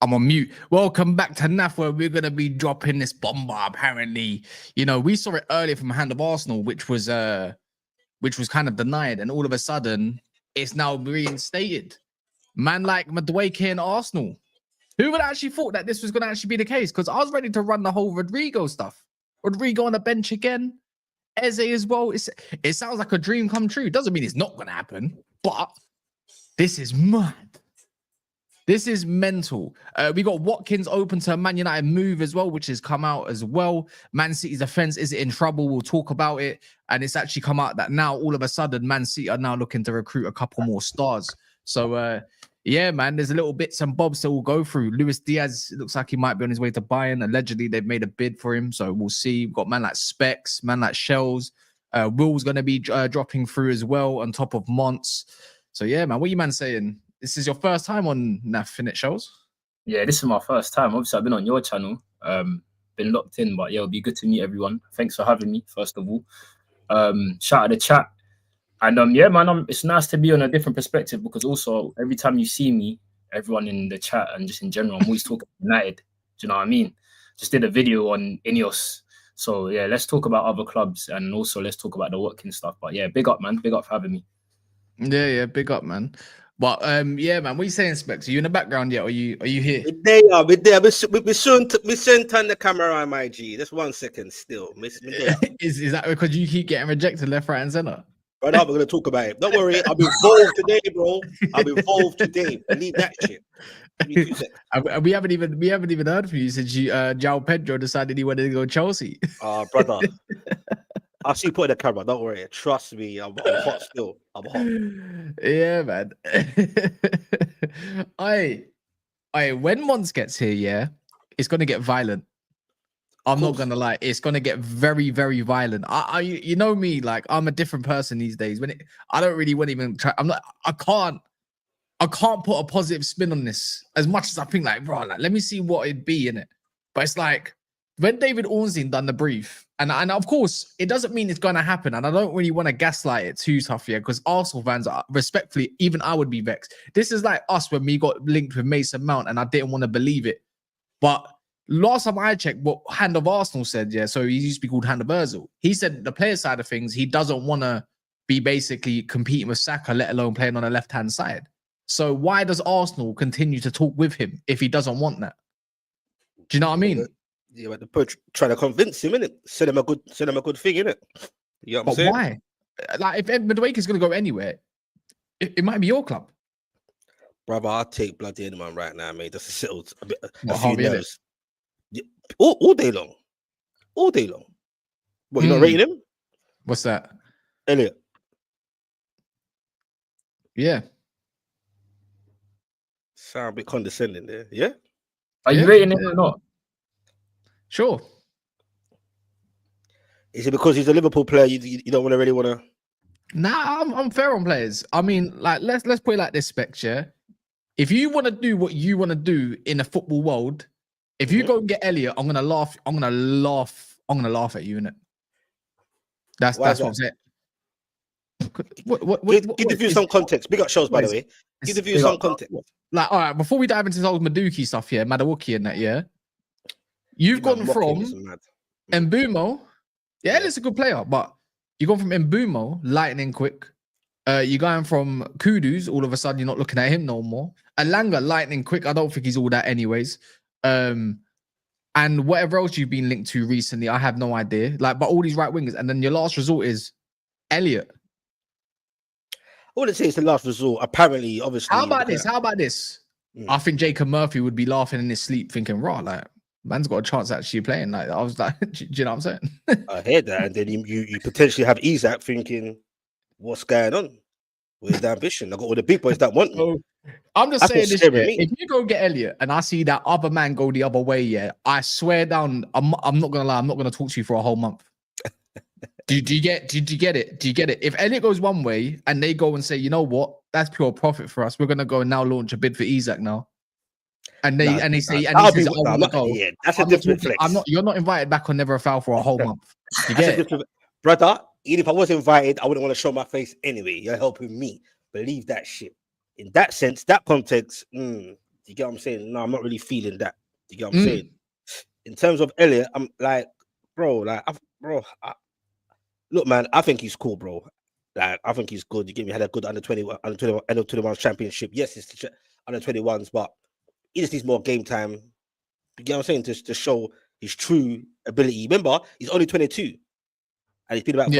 I'm on mute. Welcome back to NAF, where we're going to be dropping this bomber. Apparently, you know, we saw it earlier from Hand of Arsenal, which was kind of denied, and all of a sudden it's now reinstated. Man like Madueke in Arsenal. Who would actually thought that this was going to actually be the case? Because I was ready to run the whole Rodrigo stuff. Rodrigo on the bench again. Eze as well. It sounds like a dream come true. Doesn't mean it's not going to happen, but this is mad. This is mental. We got Watkins open to a Man United move as well, which has come out as well. Man City's defense is in trouble. We'll talk about it. And it's actually come out that now all of a sudden Man City are now looking to recruit a couple more stars. So yeah, man, there's a little bits and bobs that we'll go through. Luis Diaz, it looks like he might be on his way to Bayern. Allegedly, they've made a bid for him. So we'll see. We've got man like Specks, man like Shells. Will's going to be dropping through as well on top of Monts. So yeah, man, what are you man saying? This is your first time on NAF, innit, Shells? Yeah, this is my first time. Obviously, I've been on your channel, been locked in, but yeah, it'll be good to meet everyone. Thanks for having me, first of all. Shout out to the chat. And yeah, man, it's nice to be on a different perspective, because also every time you see me, everyone in the chat and just in general, I'm always talking United. Do you know what I mean? Just did a video on Ineos. So yeah, let's talk about other clubs, and also let's talk about the Watkins stuff. But yeah, big up, man. Big up for having me. Yeah, big up, man. But yeah, man, what are you saying, Specs? Are you in the background yet? Or are you here? We're there. We soon turn the camera on, my G. Just 1 second still. Is that because you keep getting rejected left, right, and center? Right now, we're gonna talk about it. Don't worry, I'll be involved today, bro. I'll be involved today. Leave that shit. We haven't even heard from you since João Pedro decided he wanted to go Chelsea. Brother. I'll see you put in the camera. Don't worry. Trust me. I'm hot still. I'm hot. Yeah, man. When Mons gets here, yeah, it's gonna get violent. I'm not gonna lie, it's gonna get very, very violent. You know me, like I'm a different person these days. I don't really want to even try. I can't put a positive spin on this as much as I think, like, bro, like, let me see what it'd be in it. But it's like when David Ornstein done the brief, and of course it doesn't mean it's gonna happen, and I don't really want to gaslight it too tough here, because Arsenal fans are respectfully, even I would be vexed. This is like us when we got linked with Mason Mount, and I didn't want to believe it, but last time I checked, what Hand of Arsenal said, yeah, so he used to be called Hand of Ozil. He said the player side of things, he doesn't want to be basically competing with Saka, let alone playing on the left-hand side. So why does Arsenal continue to talk with him if he doesn't want that? Do you know what I mean? Yeah, but they're trying to convince him, innit? Send him a good thing, innit? You know what I'm saying? Why? Like, if Madueke is going to go anywhere, it might be your club. Brother, I'll take bloody anyone right now, mate. Just to settle a few nerves. All day long. All day long. What, you're not rating him? What's that? Elliot. Yeah. Sound a bit condescending there, yeah? Are you rating him or not? Sure. Is it because he's a Liverpool player? You don't really want to? Nah, I'm fair on players. I mean, like, let's put it like this, Specs, yeah? If you want to do what you want to do in a football world, if you go and get Elliot, I'm gonna laugh at you, innit? That's what I'm saying. Give the view some context. Big up shows, by the way. Give the view some context. Like, all right, before we dive into this old Madueke stuff here, Madueke and that, yeah. You've gone from Mbumo. Yeah, Elliot's a good player, but you've gone from Mbumo, lightning quick. You're going from Kudus, all of a sudden you're not looking at him no more. Alanga, lightning quick. I don't think he's all that anyways. And whatever else you've been linked to recently, I have no idea. Like, but all these right wingers, and then your last resort is Elliot. I wouldn't say it's the last resort. Apparently, obviously. How about this? I think Jacob Murphy would be laughing in his sleep, thinking, "Raw, like, man's got a chance actually playing." Like, I was like, do you know what I'm saying? I heard that, and then you potentially have Isaac thinking, "What's going on? Where's the ambition? I got all the big boys that want me." I'm just saying this shit. If you go get Elliot and I see that other man go the other way, yeah, I swear down, I'm not gonna lie, I'm not gonna talk to you for a whole month. Do you get it? Do you get it? If Elliot goes one way and they go and say, you know what, that's pure profit for us, we're gonna go and now launch a bid for Isaac now. And they say, and he says, yeah, that's a different flex. You're not invited back on Never a Foul for a whole month. You get it? Brother, even if I was invited, I wouldn't want to show my face anyway. You're helping me. Believe that shit. In that sense, that context, you get what I'm saying? No, I'm not really feeling that. You get what I'm saying? In terms of Elliot, I'm like, bro, like, look, man, I think he's cool, bro. Like, I think he's good. You get me? Had a good under 21 championship. Yes, it's the under 21s, but he just needs more game time. You get what I'm saying? To show his true ability. Remember, he's only 22, and he's been about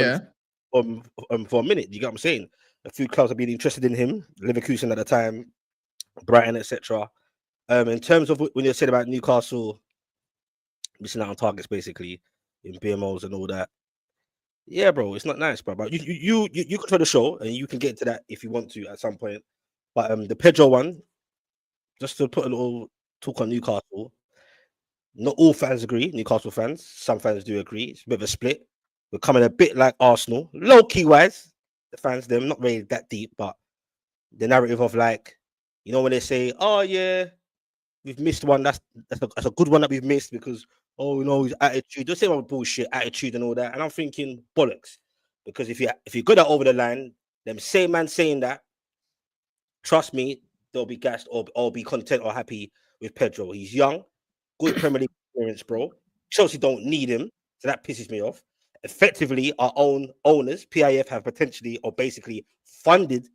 for a minute. You get what I'm saying? A few clubs have been interested in him. Leverkusen at the time, Brighton, etc. In terms of when you said about Newcastle missing out on targets, basically in BMOs and all that. Yeah, bro, it's not nice, bro. But you control the show, and you can get into that if you want to at some point. But the Pedro one, just to put a little talk on Newcastle. Not all fans agree, Newcastle fans. Some fans do agree. It's a bit of a split. We're coming a bit like Arsenal, low key wise. The fans, they're not really that deep, but the narrative of like, you know, when they say, "Oh yeah, we've missed one. That's a good one that we've missed because you know his attitude." Don't say about bullshit attitude and all that. And I'm thinking bollocks, because if you go that over the line, them same man saying that, trust me, they'll be gassed or be content or happy with Pedro. He's young. Good Premier League experience, bro. Chelsea don't need him, so that pisses me off. Effectively, our own owners, PIF, have potentially or basically funded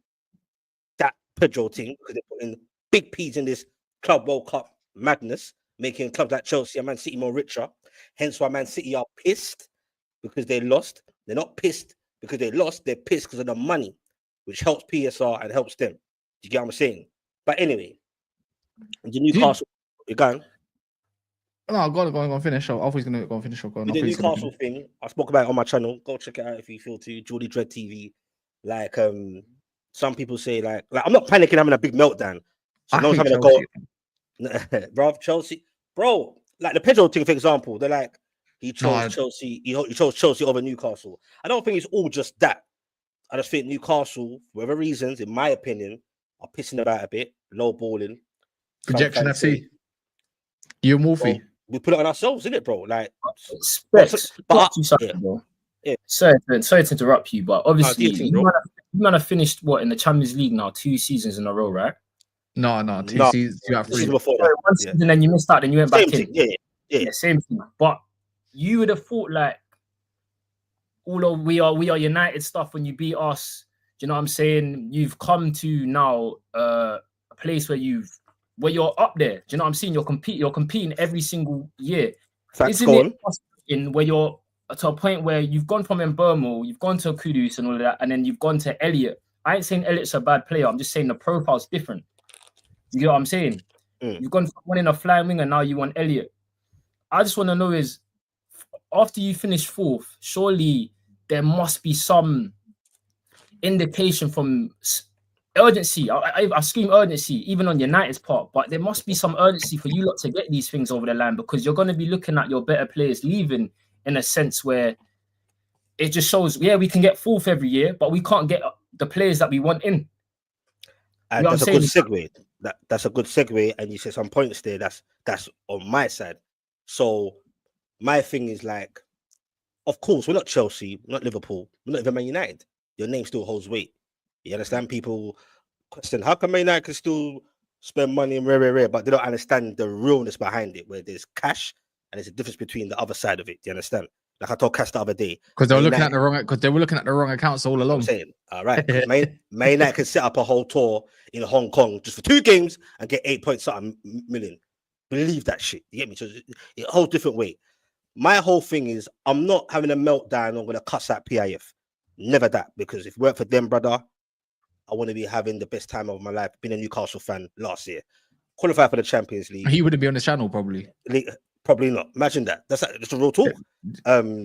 that Pedro thing because they're putting big P's in this Club World Cup madness, making clubs like Chelsea and Man City more richer. Hence why Man City are pissed because they lost. They're not pissed because they lost. They're pissed because of the money, which helps PSR and helps them. Do you get what I'm saying? But anyway, the Newcastle, you're going. No, go on, finish. I thought he's gonna go and finish. Go on. With the Newcastle thing, I spoke about it on my channel. Go check it out if you feel to. Geordie Dread TV. Like, some people say, like I'm not panicking. I'm in a big meltdown. So no one's having a go, bro. Chelsea, bro. Like the Pedro thing, for example, they're like he chose Chelsea. He chose Chelsea over Newcastle. I don't think it's all just that. I just think Newcastle, for whatever reasons, in my opinion, are pissing about a bit, low balling. Projection FC. You and Wolfie. We put it on ourselves, isn't it, bro? Like, Specks, bro. Yeah. Sorry to interrupt you, but obviously you might have finished what in the Champions League now 2 seasons in a row, right? No, 2 seasons. You have 3 before. Sorry, one season, then you missed out, then you went back in. Yeah, same thing. But you would have thought like we are United stuff when you beat us. Do you know what I'm saying? You've come to now a place where you're up there. Do you know what I'm saying? You're competing every single year. Isn't it in where you're to a point where you've gone from Mbeumo, you've gone to Kudus and all of that, and then you've gone to Elliot. I ain't saying Elliot's a bad player. I'm just saying the profile's different. You get what I'm saying? You've gone from winning a flying wing and now you want Elliot. I just want to know is after you finish 4th, surely there must be some indication from urgency. I scream urgency, even on United's part, but there must be some urgency for you lot to get these things over the line, because you're going to be looking at your better players leaving in a sense where it just shows, we can get 4th every year, but we can't get the players that we want in. And that's a good segue. That's a good segue, and you said some points there. That's on my side. So my thing is like, of course, we're not Chelsea, we're not Liverpool, we're not even Man United. Your name still holds weight. You understand? People question how come Man United can still spend money and rare, but they don't understand the realness behind it, where there's cash and there's a difference between the other side of it. Do you understand? Like I told Cass the other day, because they were looking at the wrong accounts all along. I'm saying, all right, Man United can set up a whole tour in Hong Kong just for 2 games and get 8 point something million. Believe that shit. You get me? So it's a whole different way. My whole thing is, I'm not having a meltdown. I'm gonna cuss at PIF. Never that, because if it weren't for them, brother, I want to be having the best time of my life. Being a Newcastle fan last year, qualified for the Champions League. He wouldn't be on the channel probably. Probably not. Imagine that. That's a real talk.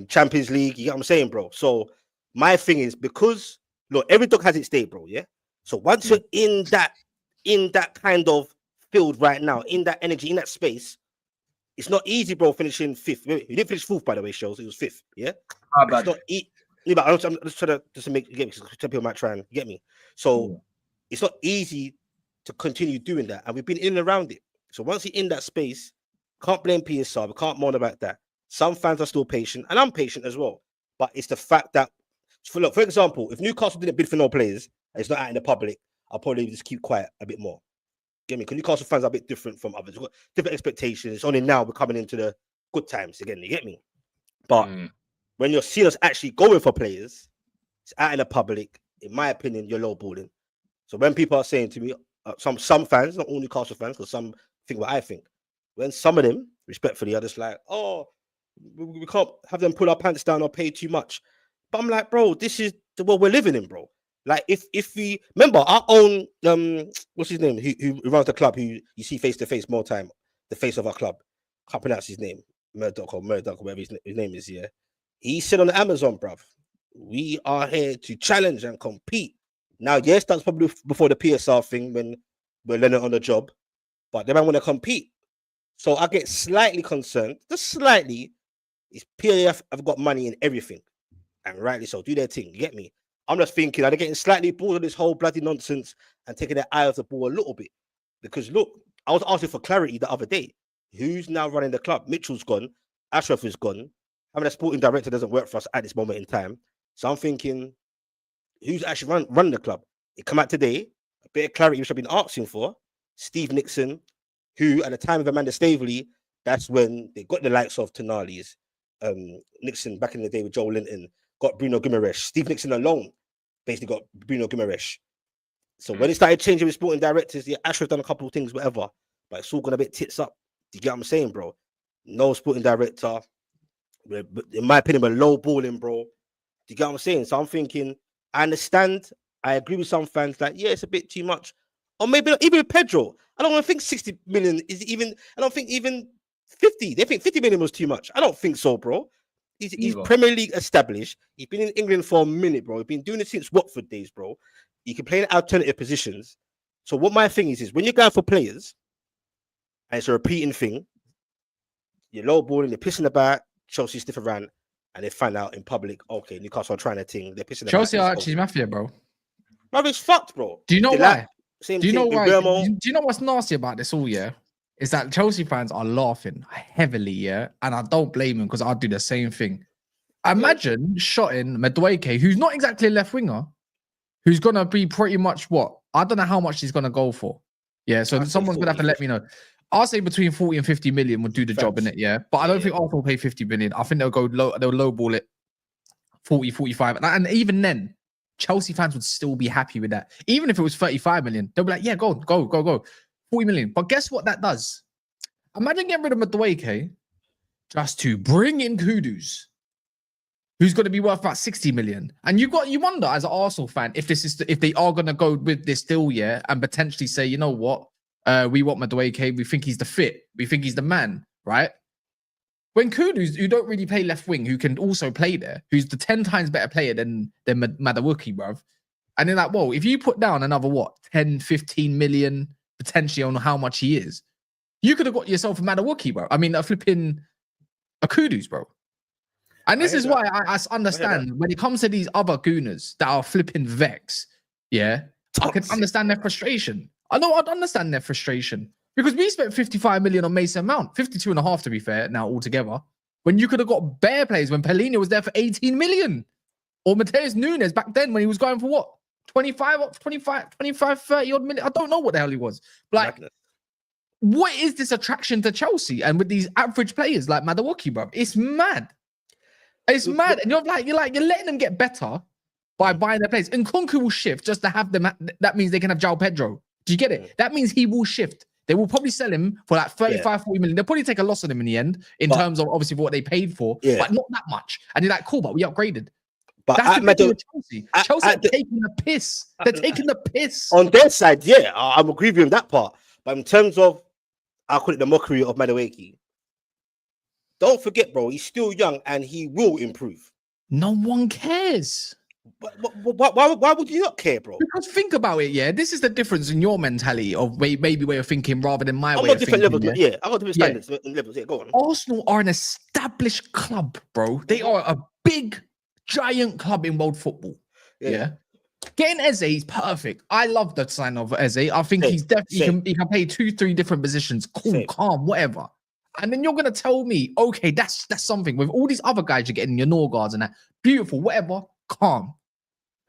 Champions League. You get what I'm saying, bro? So my thing is, because look, every dog has its day, bro. Yeah. So once you're in that kind of field right now, in that energy, in that space, it's not easy, bro. Finishing 5th. You didn't finish 4th, by the way, shows. It was 5th. Yeah. It's not easy. Yeah, but I'm just trying to make you get me. Some people might try and get me. So it's not easy to continue doing that, and we've been in and around it. So once you're in that space, can't blame PSR. We can't moan about that. Some fans are still patient, and I'm patient as well. But it's the fact that, for example, if Newcastle didn't bid for no players, and it's not out in the public, I'll probably just keep quiet a bit more. get me? Because Newcastle fans are a bit different from others. We've got different expectations. It's only now we're coming into the good times again. You get me? But when you're seeing us actually going for players, it's out in the public. In my opinion, you're lowballing. So when people are saying to me, some fans, not all Newcastle fans, because some think what I think. When some of them, respectfully, are just like, oh, we can't have them pull our pants down or pay too much. But I'm like, bro, this is the world we're living in, bro. Like, if we remember our own, what's his name? Who runs the club? Who you see face to face more time? The face of our club. Can't pronounce his name. Murdoch, whatever his name is. Yeah, he said on Amazon, bruv, we are here to challenge and compete. Now, yes, that's probably before the PSR thing when we're learning on the job, but they might want to compete. So I get slightly concerned, just slightly. Is PAF have got money in everything, and rightly so. Do their thing. You get me? I'm just thinking, are they getting slightly bored of this whole bloody nonsense and taking their eye off the ball a little bit? Because look, I was asking for clarity the other day. Who's now running the club? Mitchell's gone. Ashraf is gone. Having a sporting director doesn't work for us at this moment in time. So I'm thinking, who's actually running the club? It come out today. A bit of clarity, which I've been asking for. Steve Nixon, who at the time of Amanda Staveley, that's when they got the likes of Tonali's, Nixon back in the day with Joe Linton, got Bruno Guimaraes. Steve Nixon alone basically got Bruno Guimaraes. So when it started changing with sporting directors, yeah, Ashraf done a couple of things, whatever, but it's all gonna be tits up. Do you get what I'm saying, bro? No sporting director. In my opinion, we're low balling, bro. Do you get what I'm saying? So I'm thinking, I understand. I agree with some fans that, yeah, it's a bit too much. Or maybe not, even with Pedro. I don't think 60 million is even, I don't think even 50. They think 50 million was too much. I don't think so, bro. He's Premier League established. He's been in England for a minute, bro. He's been doing it since Watford days, bro. He can play in alternative positions. So what my thing is when you're going for players, and it's a repeating thing, you're low balling, they're pissing about, Chelsea stiff around, and they find out in public, okay, Newcastle are trying a thing. They're pissing Chelsea about. are actually mafia, bro. Bro, it's fucked, bro. Do you know why? Do you know why? Do you know what's nasty about this all, yeah? Is that Chelsea fans are laughing heavily, yeah? And I don't blame them because I'd do the same thing. Imagine shotting Madueke, who's not exactly a left winger, who's going to be pretty much what? I don't know how much he's going to go for. Yeah, so someone's going to have to let me know. I'll say between 40 and 50 million would do the job in it, yeah? But I don't think Arsenal will pay 50 million. I think they'll go low, they'll lowball it 40, 45. And even then, Chelsea fans would still be happy with that. Even if it was 35 million, they'll be like, yeah, go. 40 million. But guess what that does? Imagine getting rid of Madueke just to bring in Kudus, who's going to be worth about 60 million. And you wonder as an Arsenal fan if they are going to go with this deal, yeah, and potentially say, you know what, we want Madueke, we think he's the fit, we think he's the man, right? When Kudus, who don't really play left wing, who can also play there, who's the 10 times better player than Madueke, bruv. And they're like, whoa, if you put down another, 10, 15 million potentially on how much he is, you could have got yourself a Madueke, bro. I mean, a Kudus, bro. And this is why I understand when it comes to these other gooners that are flipping vex, yeah, I can understand their frustration. I'd understand their frustration. Because we spent 55 million on Mason Mount, 52 and a half to be fair, now altogether. When you could have got bare players when Paulinho was there for 18 million. Or Mateus Nunes back then when he was going for what? 25, 30 odd million. I don't know what the hell he was. Like, what is this attraction to Chelsea? And with these average players like Madueke, bro, it's mad. It's mad. And you're letting them get better by buying their players. And Nkunku will shift just to have them. That means they can have João Pedro. Do you get it? That means he will shift. They will probably sell him for like 35, 40 million. They'll probably take a loss on him in the end in terms of obviously what they paid for, but not that much. And you're like, cool, but we upgraded. But that's the thing with Chelsea. Chelsea are taking the piss. They're taking the piss. On their side, yeah, I'm agreeing with you on that part. But in terms of, I'll call it the mockery of Madueke, don't forget, bro, he's still young and he will improve. No one cares. Why would you not care, bro? Because think about it, yeah. This is the difference in your mentality of maybe way of thinking rather than my way of different thinking. Levels, yeah, I've got different standards and levels. Yeah, go on. Arsenal are an established club, bro. They are a big, giant club in world football. Yeah. Getting Eze is perfect. I love the sign of Eze. I think he's definitely he can play 2-3 different positions. Cool, calm, whatever. And then you're gonna tell me, okay, that's something with all these other guys you're getting your Norgards and that. Beautiful, whatever, calm.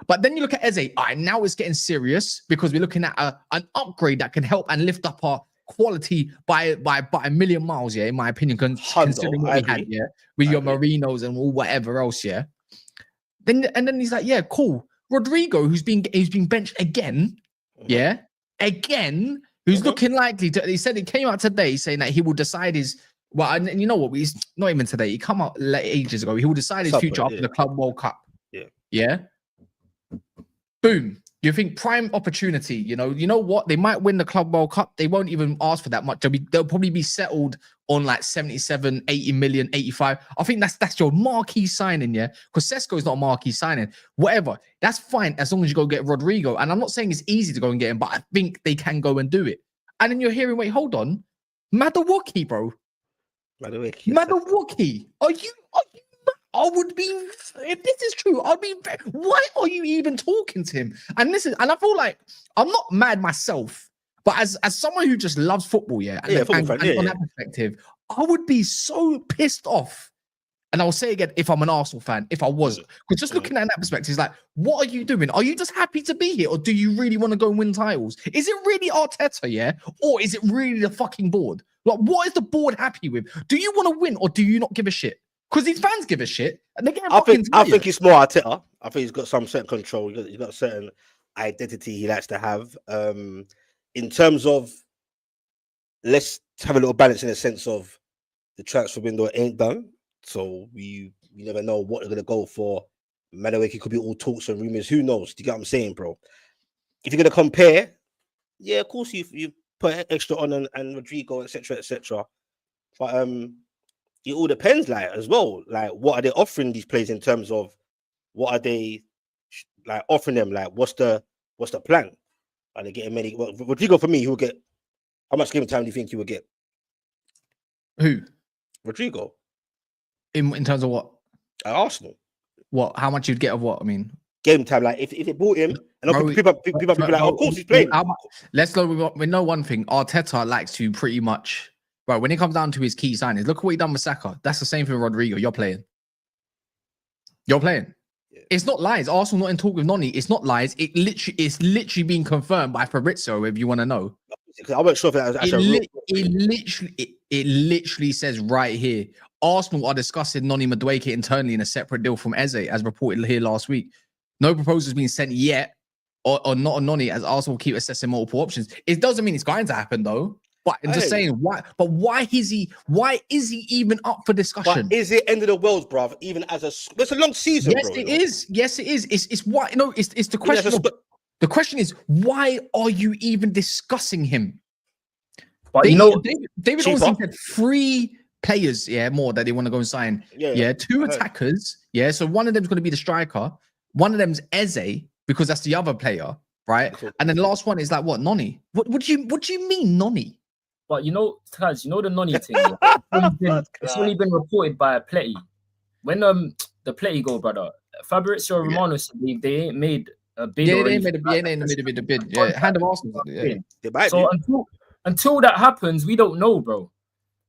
But then you look at Eze. All right, now it's getting serious because we're looking at an upgrade that can help and lift up our quality by a million miles. Yeah, in my opinion, considering what we had. Yeah, with your Marinos and all whatever else. Yeah. Then he's like, yeah, cool. Rodrigo, who's been benched again. Yeah, again. Who's looking likely to? He said it came out today saying that he will decide his. Well, and you know what? He's not even today. He come out ages ago. He will decide his future after the Club World Cup. Yeah. Yeah. Boom. You think prime opportunity? You know what? They might win the Club World Cup. They won't even ask for that much. They'll probably be settled on like 77, 80 million, 85. I think that's your marquee signing, yeah. Because Sesko is not a marquee signing. Whatever. That's fine as long as you go get Rodrigo. And I'm not saying it's easy to go and get him, but I think they can go and do it. And then you're hearing, wait, hold on. Madueke, bro. Madueke. Are you I would be, if this is true, I'd be, why are you even talking to him? And I feel like I'm not mad myself, but as someone who just loves football, on that perspective, I would be so pissed off. And I'll say again, if I'm an Arsenal fan, if I was, because just looking at that perspective, it's like, what are you doing? Are you just happy to be here? Or do you really want to go and win titles? Is it really Arteta, yeah? Or is it really the fucking board? Like, what is the board happy with? Do you want to win or do you not give a shit? Because these fans give a shit. And they're I think it's more Arteta. I think he's got some certain control. He's got a certain identity he likes to have. In terms of, let's have a little balance in the sense of the transfer window ain't done. So we never know what they're going to go for. Madueke could be all talks and rumors. Who knows? Do you get what I'm saying, bro? If you're going to compare, yeah, of course you put extra on and Rodrigo, etc., etc. But it all depends, like, as well. Like, what are they offering these players in terms of what are they like offering them? Like, what's the plan? Are they getting many? Well, Rodrigo, for me, he will get. How much game time do you think he will get? Who? Rodrigo. In terms of what? At Arsenal. What? How much you'd get of what? I mean, game time. Like, if they bought him, and people like, of course he's playing. Let's go. We know one thing. Arteta likes to pretty much. Right, when it comes down to his key signings, look at what he done with Saka. That's the same thing with Rodrigo. You're playing. Yeah. It's not lies. Arsenal not in talk with Noni. It's not lies. It's literally being confirmed by Fabrizio, if you want to know. I wasn't sure if that was actually it literally says right here. Arsenal are discussing Noni Madueke internally in a separate deal from Eze, as reported here last week. No proposal has been sent yet, or not on Noni, as Arsenal keep assessing multiple options. It doesn't mean it's going to happen though. But I'm just saying, why? But why is he even up for discussion? But is it end of the world, bruv? Even as it's a long season, yes, bro. It is. Yes, it is. It's why. No, it's the question. The question is, why are you even discussing him? But David Ornstein said 3 players, more that they want to go and sign. Yeah, 2 attackers. Yeah, so one of them's going to be the striker. One of them's Eze because that's the other player, right? Cool. And then the last one is like what? Noni. What do you mean, Noni? But Taz, the Noni thing. It's only been reported by a Pleti. When the Pleti go, brother, Fabrizio Romano said they ain't made a bid. Yeah, they ain't made a bid. Yeah, hand of Arsenal. Yeah. So until that happens, we don't know, bro.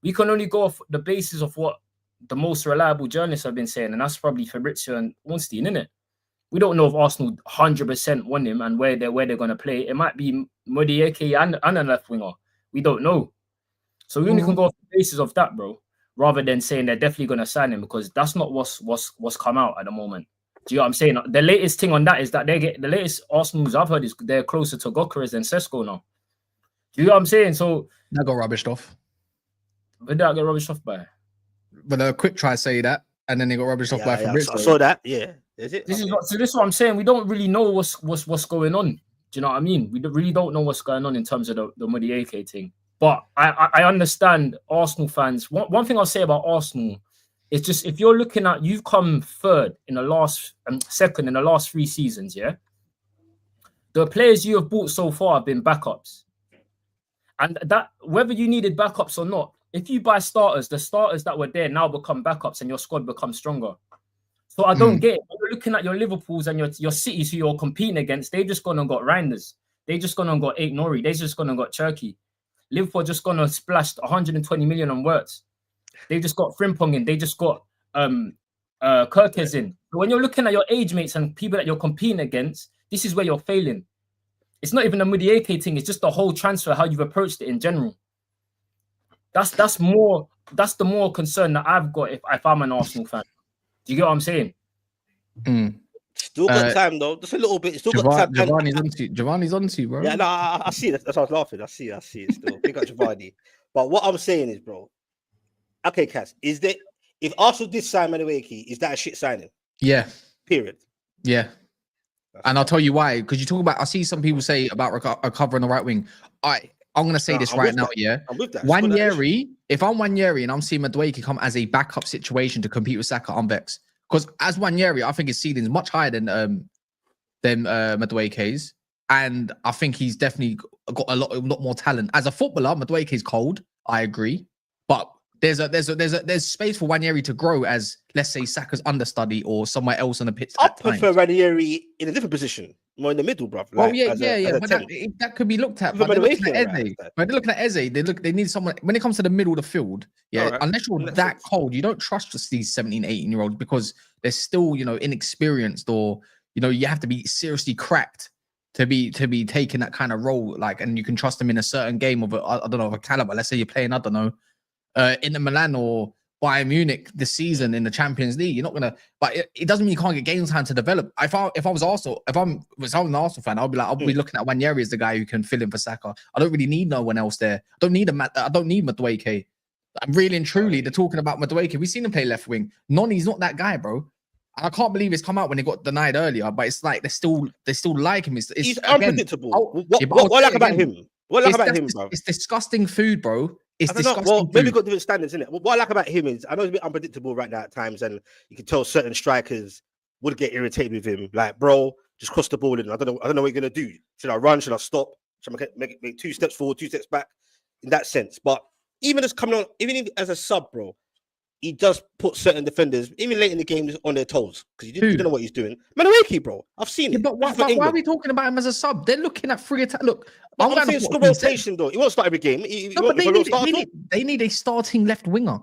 We can only go off the basis of what the most reliable journalists have been saying, and that's probably Fabrizio and Ornstein, innit? We don't know if Arsenal 100% want him and where they're going to play. It might be Madueke and a left winger. We don't know. So we only can go off the basis of that, bro, rather than saying they're definitely going to sign him, because that's not what's come out at the moment. Do you know what I'm saying? The latest thing on that is that the latest Arsenal news I've heard is they're closer to Gyökeres than Sesko now. Do you know what I'm saying? So that got rubbished off. But that got rubbished off by? But a quick try to say that, and then they got rubbished off by Fabrizio. I saw that. Yeah. Is it? This is what I'm saying. We don't really know what's going on. Do you know what I mean? We really don't know what's going on in terms of the Madueke thing. But I understand Arsenal fans. One thing I'll say about Arsenal is just, if you're looking at, you've come third in the last second in the last 3 seasons, yeah. The players you have bought so far have been backups, and that whether you needed backups or not, if you buy starters, the starters that were there now become backups, and your squad becomes stronger. So I don't get it. When you're looking at your Liverpools and your Cities who you're competing against, they've just gone and got Reinders. They just gone and got Nori. They just gone and got Cherky. Liverpool just gone and splashed 120 million on Wirtz. They just got Frimpong in. They just got Kirk is in. But when you're looking at your age mates and people that you're competing against, this is where you're failing. It's not even a Madueke thing. It's just the whole transfer, how you've approached it in general. That's the more concern that I've got if I'm an Arsenal fan. Do you get what I'm saying? Still got time though, just a little bit. Still got time. Giovanni's on to you, bro. Yeah, no, I see it. That's why I was laughing. I see it still. Big up Giovanni. But what I'm saying is, bro. Okay, Cass, is that if Arsenal did sign Madueke, is that a shit signing? Yeah. Period. Yeah. And I'll tell you why. Because you talk about, I see some people say about recovering the right wing. I'm going to say this right now, yeah? I'm with that. Wanyeri, if I'm Wanyeri and I'm seeing Madueke come as a backup situation to compete with Saka, I'm vexed. Because as Wanyeri, I think his ceiling is much higher than Madueke's. And I think he's definitely got a lot more talent. As a footballer, Madueke is cold. I agree. But there's space for Wanyeri to grow as, let's say, Saka's understudy or somewhere else on the pitch. I prefer Wanyeri in a different position, more in the middle, bro. Like, but that could be looked at. But they're looking at Eze. When they're looking at Eze, they need someone. When it comes to the middle of the field, unless you're that cold, you don't trust these 17, 18-year-olds because they're still, inexperienced, or you have to be seriously cracked to be taking that kind of role. Like, and you can trust them in a certain game of a caliber. Let's say you're playing, Inter Milan or Bayern Munich this season in the Champions League. You're not gonna, but it doesn't mean you can't get game time to develop. If I was an Arsenal fan, I'll be looking at Wanyeri as the guy who can fill in for Saka. I don't really need no one else there. I don't need Madueke. I'm really and truly, they're talking about Madueke. We've seen him play left wing. Noni's not that guy, bro. And I can't believe it's come out when he got denied earlier. But it's like they still like him. He's unpredictable. What I like about him? What I like about him, bro? It's disgusting food, bro. It's disgusting. Well, maybe got different standards in it. What I like about him is I know it's a bit unpredictable right now at times, and you can tell certain strikers would get irritated with him. Like, bro, just cross the ball in. I don't know what you're gonna do. Should I run? Should I stop? Should I make 2 steps forward, 2 steps back? In that sense, but even as a sub, bro, he does put certain defenders, even late in the game, on their toes because you don't know what he's doing. Madueke, bro, I've seen it. But why are we talking about him as a sub? They're looking at free attack. Look, I'm saying score rotation though. He won't start every game. They need a starting left winger,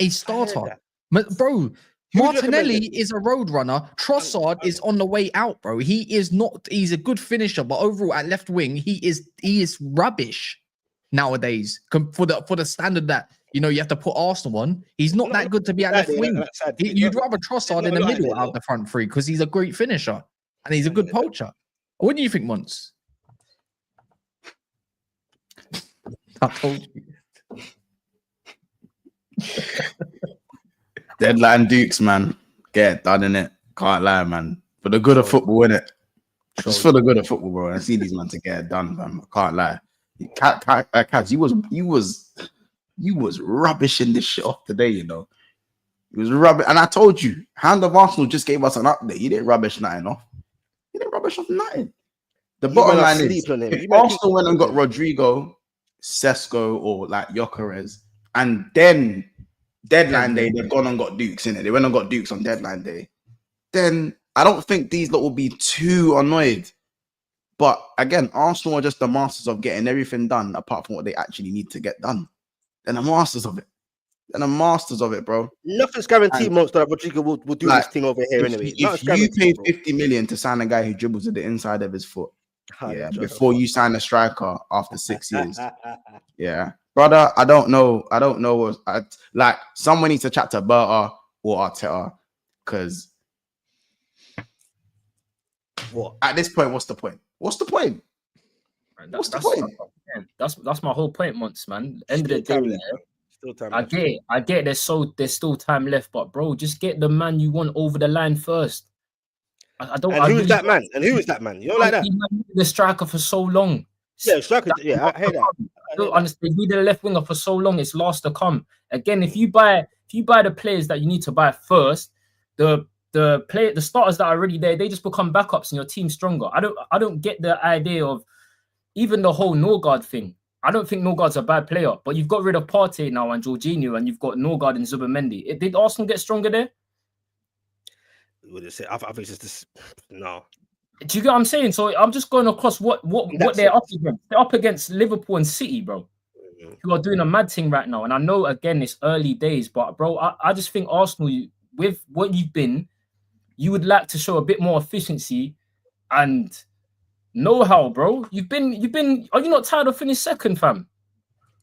a starter, bro. Martinelli is a road runner. Trossard is on the way out, bro. He's a good finisher, but overall at left wing, he is rubbish nowadays for the standard that you have to put Arsenal on. He's not that good to be at left wing. You'd rather Trossard in the middle out of the front three because he's a great finisher and he's a good poacher. What do you think, Mons? I told you. Deadline Dukes, man. Get it done, innit? Can't lie, man. For the good of football, innit? Just for the good of football, bro. I see these man to get it done, man. I can't lie. Kaz, you was rubbish in this shit off today, He was rubbish. And I told you, Hand of Arsenal just gave us an update. You didn't rubbish nothing off. You didn't rubbish off nothing. The bottom line is, if Arsenal went and got Rodrigo, Sesko, or like Gyökeres, and then deadline day, they've gone and got Dukes in it. They went and got Dukes on deadline day. Then I don't think these lot will be too annoyed. But again, Arsenal are just the masters of getting everything done apart from what they actually need to get done. They're the masters of it. Bro. Nothing's guaranteed, Monster. Rodrigo will do this thing over here anyway. If you paid 50 million to sign a guy who dribbles to the inside of his foot, before you sign a striker after 6 years, brother, I don't know. Like, someone needs to chat to Berta or Arteta, because at this point, what's the point? That's my whole point, Monts, man. End of the day, I get there's still time left, but bro, just get the man you want over the line first. I don't. And who is that man? You don't like that? The striker for so long. Yeah, striker. Yeah, I hear that. I don't understand. We did a left winger for so long. It's last to come. Again, if you buy the players that you need to buy first, the starters that are already there, they just become backups and your team's stronger. I don't get the idea of even the whole Norgard thing. I don't think Norgard's a bad player, but you've got rid of Partey now and Jorginho, and you've got Norgard and Zubimendi. Did Arsenal get stronger there? I think it's just this. No. Do you get what I'm saying? So I'm just going across what they're up against. They're up against Liverpool and City, bro, who are doing a mad thing right now. And I know, again, it's early days, but bro, I just think Arsenal, with what you've been, you would like to show a bit more efficiency and know-how, bro. You've been. Are you not tired of finishing second, fam?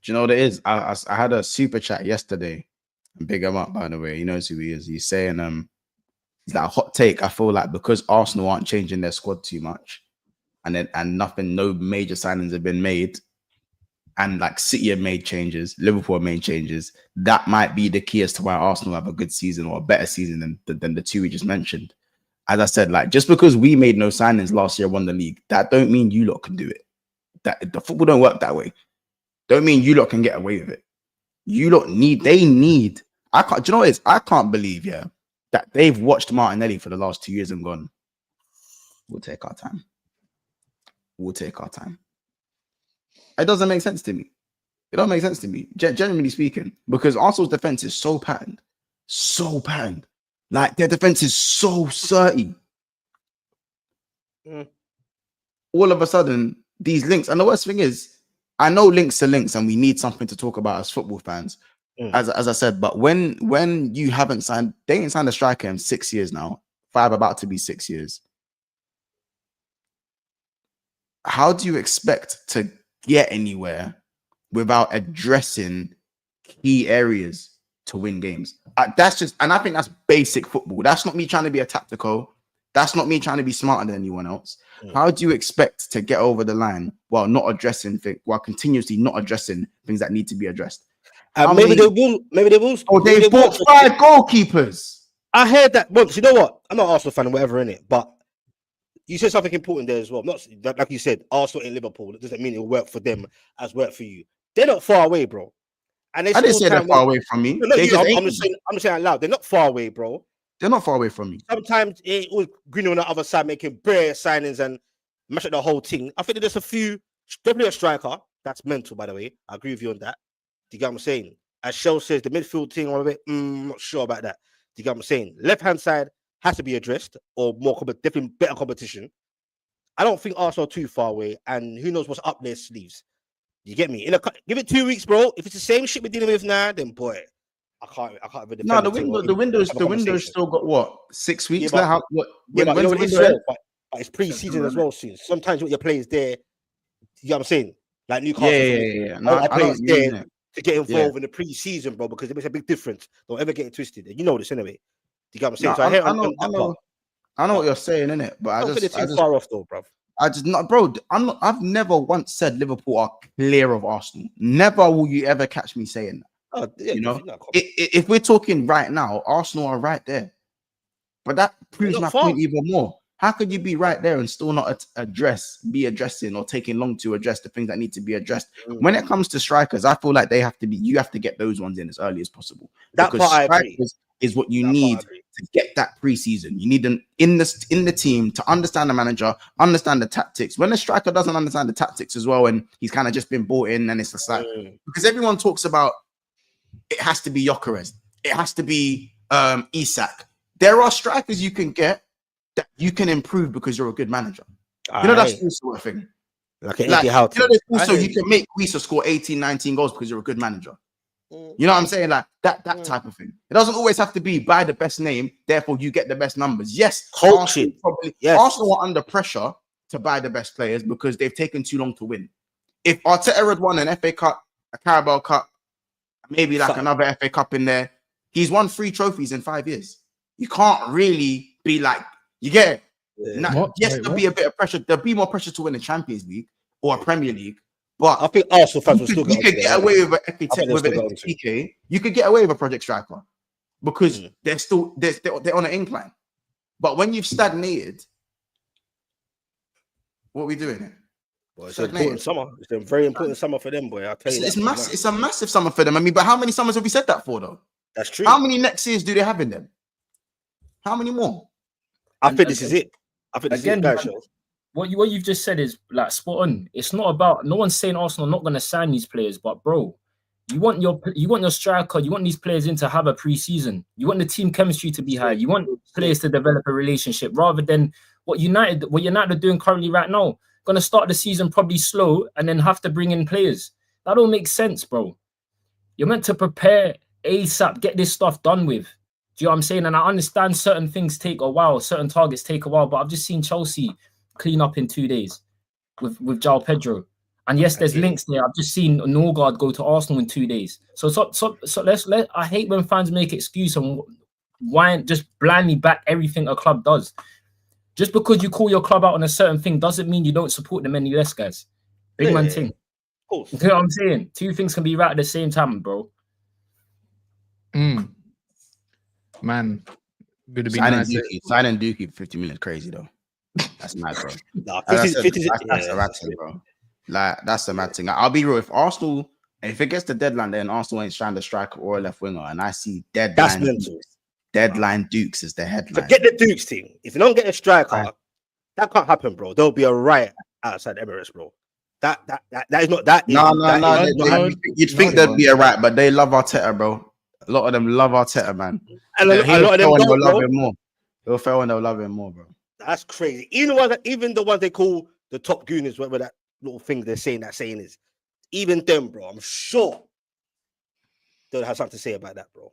Do you know what it is? I had a super chat yesterday. Big him up, by the way. He knows who he is. He's saying, he's like, a hot take. I feel like because Arsenal aren't changing their squad too much, and no major signings have been made, and like City have made changes, Liverpool have made changes. That might be the key as to why Arsenal have a good season or a better season than the two we just mentioned. As I said, like just because we made no signings last year, won the league, that don't mean you lot can do it. That the football don't work that way. Don't mean you lot can get away with it. You lot they need. I can't. Do you know what it is? I can't believe, that they've watched Martinelli for the last 2 years and gone, we'll take our time. We'll take our time. It doesn't make sense to me. It don't make sense to me, generally speaking, because Arsenal's defense is so patterned. So patterned. Like their defense is so certain. All of a sudden, these links, and the worst thing is, I know links are links, and we need something to talk about as football fans. As I said, but when you haven't signed, they ain't signed a striker in 6 years now, 5 about to be 6 years. How do you expect to get anywhere without addressing key areas to win games? That's just, and I think that's basic football. That's not me trying to be a tactical. That's not me trying to be smarter than anyone else. How do you expect to get over the line while not addressing things, while continuously not addressing things that need to be addressed? Maybe they will. Oh, they bought 5 goalkeepers. I heard that. Well, you know what? I'm not an Arsenal fan or whatever in it, but you said something important there as well. Not like you said, Arsenal in Liverpool. It doesn't mean it'll work for them as work for you. They're not far away, bro. And I didn't say they're far away from me. I'm just saying out loud. They're not far away, bro. They're not far away from me. Sometimes it was Green on the other side making bare signings and mash up the whole thing. I think there's a few, definitely a striker. That's mental, by the way. I agree with you on that. Do you get what I'm saying? As Shell says, the midfield thing, I'm a bit not sure about that. Do you get what I'm saying? Left-hand side has to be addressed, or more definitely better competition. I don't think Arsenal are too far away, and who knows what's up their sleeves. You get me? Give it 2 weeks, bro. If it's the same shit we're dealing with now, then boy, I can't even defend. No, the window's still got what, 6 weeks now? But it's pre-season as well soon. Sometimes with your players there, you know what I'm saying? Like Newcastle, yeah. No, I players there to get involved in the pre-season, bro, because it makes a big difference. Don't ever get it twisted. You know this anyway. You get what I'm saying? I know what you're saying, innit? But I just far off though, bro. I've never once said Liverpool are clear of Arsenal. Never will you ever catch me saying that. Oh, yeah, you know, if we're talking right now, Arsenal are right there. But that proves my point even more. How could you be right there and still not addressing or taking long to address the things that need to be addressed? When it comes to strikers, I feel like you have to get those ones in as early as possible. That because part I agree. Is what you need to get that preseason. You need them in the team to understand the manager, understand the tactics. When the striker doesn't understand the tactics as well, and he's kind of just been brought in, and it's just like because everyone talks about it has to be Gyökeres, it has to be Isak. There are strikers you can get that you can improve because you're a good manager. You know, that's also a thing. You can make Greece score 18, 19 goals because you're a good manager. You know what I'm saying? Like that type of thing. It doesn't always have to be by the best name, therefore you get the best numbers. Yes, Arsenal are under pressure to buy the best players because they've taken too long to win. If Arteta had won an FA Cup, a Carabao Cup, maybe like another FA Cup in there, he's won 3 trophies in 5 years. You can't really be like, you get it? There'll be a bit of pressure. There'll be more pressure to win the Champions League or a Premier League. But I think Arsenal fans will still get away with an FPK. You could get away with a project striker because they're on an incline. But when you've stagnated, what are we doing here? Well, it's an important summer. It's a very important summer for them, boy. I'll tell you. It's a massive summer for them. I mean, but how many summers have we said that for, though? That's true. How many next years do they have in them? How many more? I think this is it. I think this is it. What you've just said is like spot on. It's not about, no one's saying Arsenal are not going to sign these players, but bro, you want your striker, you want these players in to have a pre-season. You want the team chemistry to be high. You want players to develop a relationship rather than what United are doing currently right now. Going to start the season probably slow and then have to bring in players. That don't make sense, bro. You're meant to prepare ASAP, get this stuff done with. Do you know what I'm saying? And I understand certain things take a while, certain targets take a while, but I've just seen Chelsea clean up in 2 days with João Pedro. And yes, there's links there. I've just seen Norgard go to Arsenal in 2 days. So I hate when fans make excuse and why just blindly back everything a club does. Just because you call your club out on a certain thing doesn't mean you don't support them any less, guys. Big man thing. Of course. You know what I'm saying? Two things can be right at the same time, bro. Man, good to be nice. Signing Dookie for 50 million is crazy though. That's mad, bro. That's a mad thing, bro. Like that's a mad thing. I'll be real. If Arsenal, if it gets the deadline, then Arsenal ain't trying to striker or a left winger, and I see deadline Dukes is the headline. Forget the Dukes thing. If you don't get a striker, that can't happen, bro. There'll be a riot outside Emirates, bro. That is not that. No. You'd think there'd be a riot, but they love Arteta, bro. A lot of them love Arteta, man. And a lot of them will love him more. He'll fail and they'll love him more, bro. That's crazy. Even the ones they call the top gooners, whatever that little thing they're saying that saying is, even them, bro. I'm sure they'll have something to say about that, bro.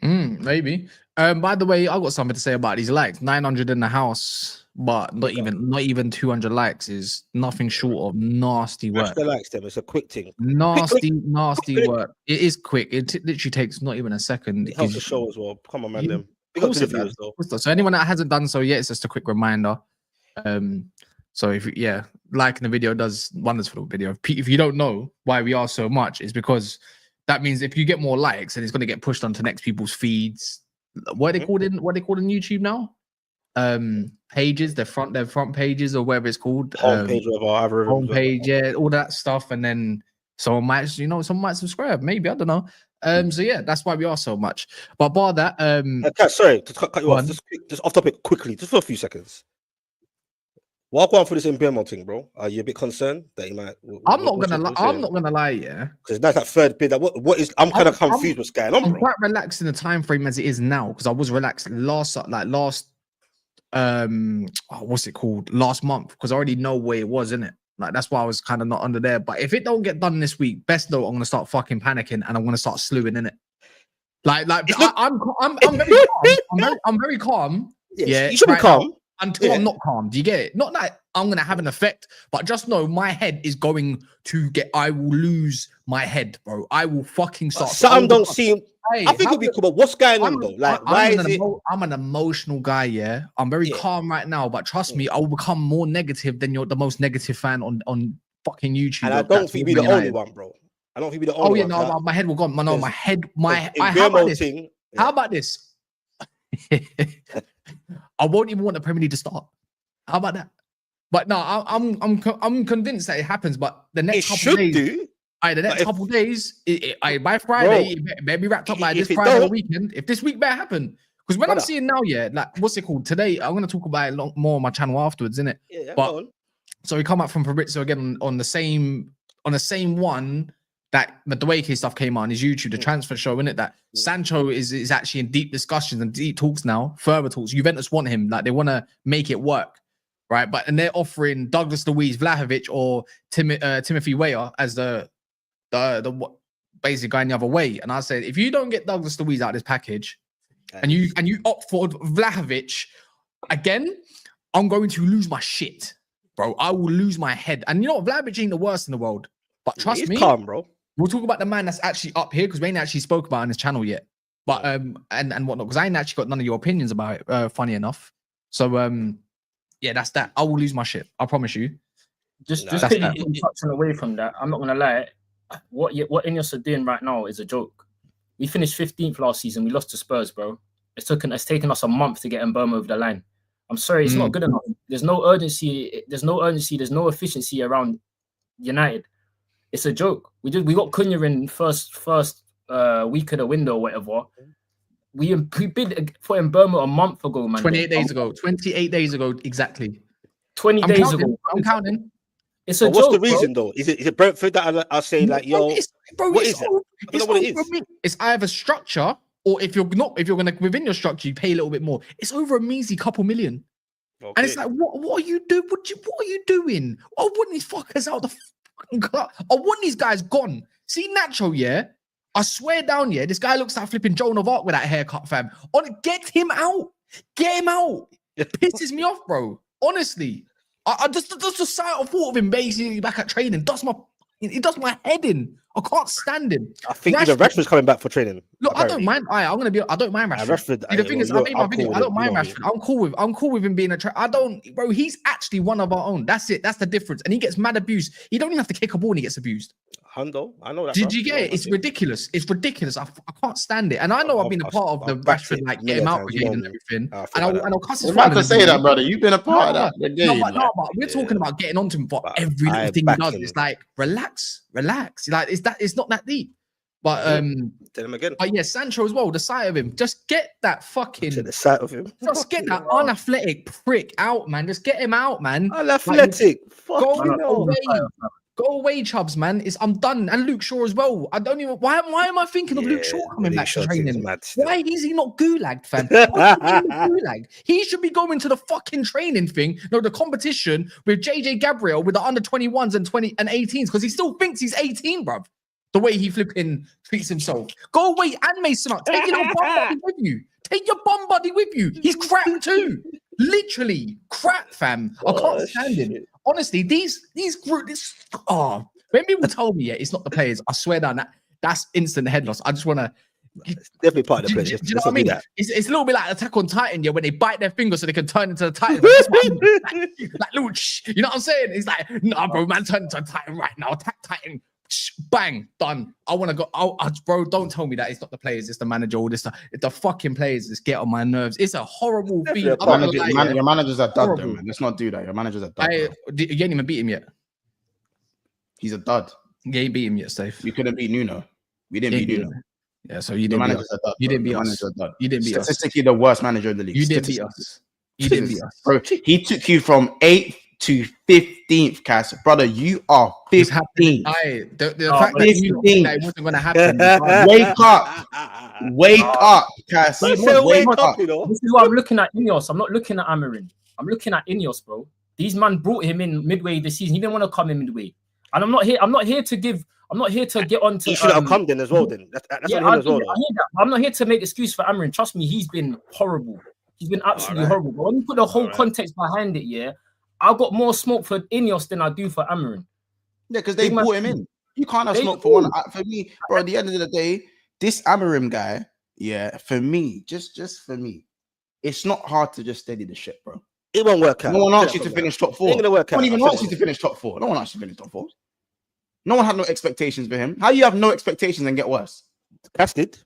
Maybe. By the way, I got something to say about these likes. 900 in the house, but not even 200 likes is nothing short of nasty work. The likes them. It's a quick thing. Nasty work. It is quick. It literally takes not even a second. It helps the show as well. Come on, man. Them. Big up to the viewers, though. So anyone that hasn't done so yet, it's just a quick reminder. So if liking the video does wonders for the video. If you don't know why we are so much, it's because that means if you get more likes, and it's going to get pushed onto next people's feeds. What are they called in YouTube now? Pages, their front pages or whatever it's called. Homepage, yeah, all that stuff, and then someone might subscribe. Maybe, I don't know. So yeah, that's why we are so much. But bar that, sorry to cut you off. Just off topic quickly, just for a few seconds. While going for this Mbemo thing, bro, are you a bit concerned that he might? I'm not gonna lie, yeah. Because that's that third bid. What is? I'm kind of confused. What's going on, bro? I'm quite relaxed in the time frame as it is now because I was relaxed last what's it called? Last month, because I already know where it was, innit? Like that's why I was kind of not under there. But if it don't get done this week, best though, I'm gonna start fucking panicking and I'm gonna start slewing in it. I'm very calm. I'm very calm. Yes, yeah, you should be calm. Until I'm not calm. Do you get it? Not that I'm going to have an effect, but just know my head is going to I will lose my head, bro. I will fucking start. Some don't seem. I think it'll be cool, but what's going on though? Like, why is it? I'm an emotional guy, yeah. I'm very calm right now, but trust me, I will become more negative than the most negative fan on fucking YouTube. And I don't think you'll be the only one, bro. I don't think you'll be the only one. Oh, yeah, no, my head will go. No, my head, How about this? I won't even want the Premier League to start. How about that? But no, I'm convinced that it happens. But the next couple of days, by Friday, it better be wrapped up by this Friday or weekend. If this week better happen, because when I'm seeing now, like what's it called today? I'm gonna talk about it a lot more on my channel afterwards, innit? Yeah. But so we come up from Fabrizio again on the same one that Madueke stuff came out on his YouTube, the transfer show, innit? That Sancho is actually in deep discussions and deep talks now, further talks. Juventus want him, like they want to make it work, right? And they're offering Douglas Luiz, Vlahovic, or Timothy Weah as the basic guy in the other way. And I said, if you don't get Douglas Luiz out of this package, and you opt for Vlahovic again, I'm going to lose my shit, bro. I will lose my head. And you know what? Vlahovic ain't the worst in the world, but trust me, calm, bro. We'll talk about the man that's actually up here because we ain't actually spoke about it on his channel yet. But and whatnot, because I ain't actually got none of your opinions about it, funny enough. So yeah, that's that. I will lose my shit. I promise you. Just touching away from that, I'm not gonna lie. What Ineos are doing right now is a joke. We finished 15th last season. We lost to Spurs, bro. It's taken us a month to get Mbeumo over the line. I'm sorry, it's not good enough. There's no urgency. There's no efficiency around United. It's a joke. We got Cunha in first week of the window or whatever. We bid for Mbeumo a month ago, man. 28 days ago. 28 days ago, exactly. 20 days ago. I'm counting. It's a joke. What's the reason though? Is it Brentford that are saying like, yo, what is it? I don't know what it is. It's either structure, or if you're gonna within your structure, you pay a little bit more. It's over a measly couple million. Okay. And it's like, what are you doing? What are you doing? I want these fuckers out the fucking club. I want these guys gone. See Nacho, yeah. I swear down, yeah, this guy looks like flipping Joan of Arc with that haircut, fam. Get him out. Get him out. It pisses me off, bro. Honestly. I just the sight of thought of him basically back at training it does my head in. I can't stand him. I think even Rashford's coming back for training. Look, apparently. I don't mind Rashford. The thing is, I made my video. I don't mind Rashford. I'm cool with him being bro, he's actually one of our own. That's it. That's the difference. And he gets mad abuse. He don't even have to kick a ball and he gets abused. Hundo, I know that. Did you get it? It's ridiculous. It's ridiculous. I can't stand it. And I know I've been a part of the Rashford, like, get him out brigade and everything. And I'll cuss his family. To say that, brother. You've been a part of that. No, but we're talking about getting onto him for every little thing he does. It's like, relax. Like, it's not that deep. But tell him again. But yeah, Sancho as well. The sight of him, just get that fucking. The sight of him. Just get that unathletic prick out, man. Just get him out, man. Unathletic. Go away, Chubbs, man. I'm done. And Luke Shaw as well. I don't even. Why am I thinking of Luke Shaw coming back to training? Why is he not gulagged, fam? Gulag? He should be going to the fucking training thing. No, the competition with JJ Gabriel with the under 21s and 20 and 18s because he still thinks he's 18, bruv. The way he flipping treats himself. Go away and Mason up. Take your little bum buddy with you. Take your bum buddy with you. He's crap too. Literally crap, fam. I can't stand him. Honestly, when people tell me it's not the players, I swear down that's instant head loss. I just want to. It's definitely part of the players. Do you know what I mean? It's a little bit like Attack on Titan, yeah, when they bite their fingers so they can turn into the Titan. like little, you know what I'm saying? It's like, nah, bro, man, turn into a Titan right now. Attack Titan. Bang, done. I want to go. Bro, don't tell me that it's not the players, it's the manager. All this stuff. It's the fucking players that get on my nerves. It's a horrible thing. Your managers are dud, though, man. Let's not do that. Your managers are dud. You ain't even beat him yet. He's a dud. You ain't beat him yet, Steve. We couldn't beat Nuno. We didn't beat Nuno. Yeah, so you didn't beat us. You didn't beat us. You didn't beat us. Statistically, the worst manager in the league. You didn't beat us. You didn't beat us. Bro, he took you from 8th to 15th, Cass. Brother, you are 15th. The fact that you think that it wasn't going to happen. Wake up, Cass. This is why I'm looking at Ineos. I'm not looking at Amarin. I'm looking at Ineos, bro. These man brought him in midway this season. He didn't want to come in midway. And I'm not here to get on to. He should have come then as well. Then that's what I hear as well. I'm not here to make excuse for Amarin. Trust me, he's been horrible. He's been absolutely horrible. But when you put the whole context behind it, yeah, I got more smoke for Ineos than I do for Amarin. Yeah, because they brought him in. You can't have smoke for one. For me, bro, at the end of the day, this Amarim guy, yeah, for me, just for me, it's not hard to just steady the ship, bro. It won't work out. No one asked you to finish top 4. It ain't gonna work out. No one even asked you to finish top 4. No one asked you to finish top 4. No one had no expectations for him. How you have no expectations and get worse? Casted.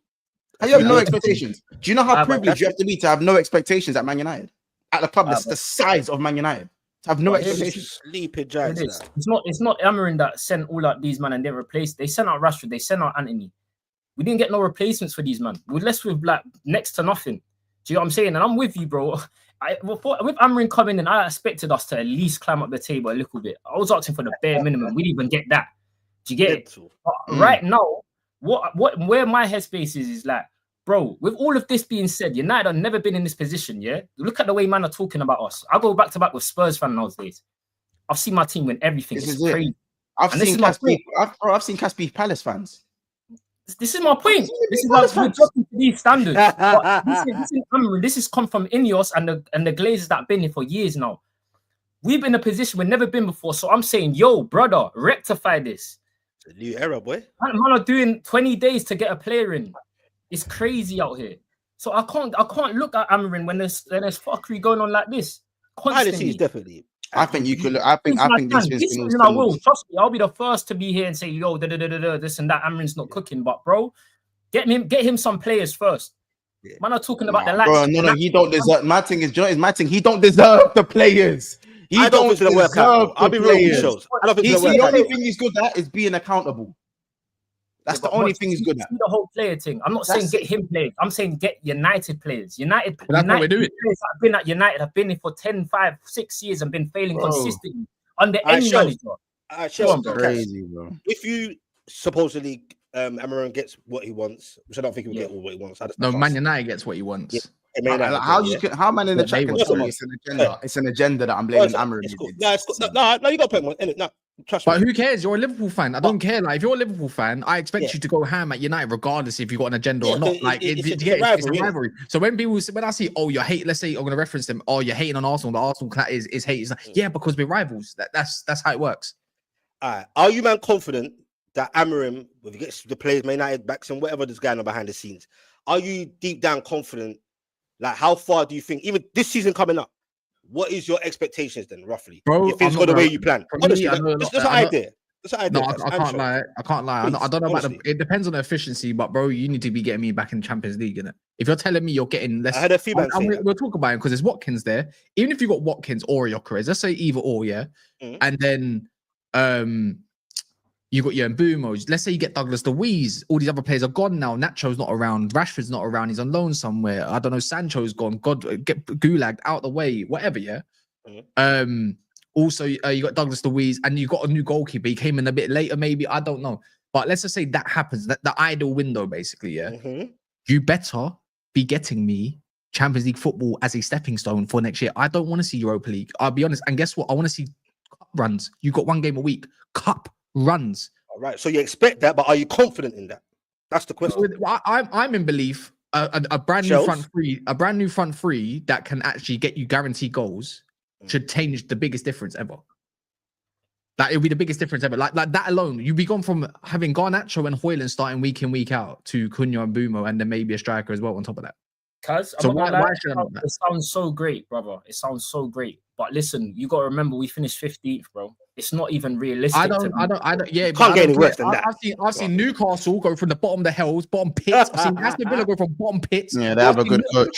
How you have no expectations? Do you know how privileged you have to be to have no expectations at Man United? At the club that's the size of Man United. To have no expectations. Sleeping giants. It's not Amarin that sent all out these man and they replaced. They sent out Rashford. They sent out Anthony. We didn't get no replacements for these man. We're left with like next to nothing. Do you know what I'm saying? And I'm with you, bro. With Amarin coming in, I expected us to at least climb up the table a little bit. I was asking for the bare minimum. We didn't even get that. Do you get it? Right now, where my headspace is like, bro, with all of this being said, United have never been in this position, yeah? Look at the way man are talking about us. I go back to back with Spurs fan nowadays. I've seen my team win everything. It's crazy. I've seen Caspi Palace fans. This is my point. This is why we're dropping to these standards. This has come from Ineos and the Glazers that have been here for years now. We've been in a position we've never been before. So I'm saying, yo, brother, rectify this. It's a new era, boy. Man are doing 20 days to get a player in. It's crazy out here. So I can't look at Amarin when there's fuckery going on like this. Constantly. Definitely. I think you could. I think this season I will. Trust me, I'll be the first to be here and say, yo, this and that. Amarin's not cooking, but bro, get him some players first. Yeah. Man, are talking about the lads. Bro, no, he don't deserve. My thing is, he don't deserve the players. I don't think it's gonna work out. I'll be real with shows. I don't think it's gonna work out. The only thing he's good at is being accountable. That's the only thing he's good at. The whole player thing. I'm not saying get him players. I'm saying get United players. United what we're doing. Players that have been at United have been here for 10, 5, 6 years and been failing consistently under any manager. Crazy, bro. If you supposedly Amarin gets what he wants, which I don't think he'll get all what he wants. No, Man United gets what he wants. Yeah. How man in the chat can tell me it's an agenda? It's an agenda that I'm blaming Amarin. No, you got to put him on. No, Trust But me. who cares? You're a Liverpool fan. I don't care. Like, if you're a Liverpool fan, I expect Yeah. you to go ham at United, regardless if you've got an agenda Yeah, or not. 'cause Like, it's a it's rivalry, a innit? rivalry. So when when I see, oh, you're hate, let's say I'm gonna reference them, oh, you're hating on Arsenal. The Arsenal clan is hate. It's like, yeah, because we're rivals. That's how it works. All right. Are you man confident that Amorim, if he gets the players, Man United backs and whatever that's going on behind the scenes, are you deep down confident? Like, how far do you think, even this season coming up, what is your expectations then, roughly? Bro, if things I'm go not the way gonna- you plan. for me, Honestly, I know- that's an I know- idea. That's an No, idea. I can't lie. I can't lie. Please, I don't know about honestly. it depends on the efficiency, but bro, you need to be getting me back in Champions League, innit? If you're telling me you're getting less, I heard a few man say that. we'll talk about it because there's Watkins there. Even if you got Watkins or Gyökeres, let's say either or, yeah. Mhm. And then you got your Mbumos. Let's say you get Douglas Luiz. All these other players are gone now. Nacho's not around. Rashford's not around. He's on loan somewhere. I don't know. Sancho's gone. God, get Gulagged out the way. Whatever, yeah. Mhm. Also, you got Douglas Luiz, and you got a new goalkeeper. He came in a bit later, maybe. I don't know. But let's just say that happens. That the ideal window, basically, yeah. Mhm. You better be getting me Champions League football as a stepping stone for next year. I don't want to see Europa League. I'll be honest. And guess what? I want to see cup runs. You got one game a week. Cup runs. All right. So you expect that, but are you confident in that? That's the question. I'm in belief. A brand new Shells? front three that can actually get you guaranteed goals should change the biggest difference ever. Like, it'll be the biggest difference ever. Like that alone, you'd be gone from having Garnacho and Højlund starting week in, week out to Cunha and Bumo, and then maybe a striker as well on top of that. Kaz, So I'm not gonna why lie, should I not that? it sounds so great, brother. It sounds so great. But listen, you gotta remember we finished 15th, bro. It's not even realistic. I don't. Yeah, Can't but I get don't any worse care. than that. I've seen Newcastle go from the bottom of the hills, bottom pits. I've seen Aston Villa go from bottom pits. Yeah, they have a good coach.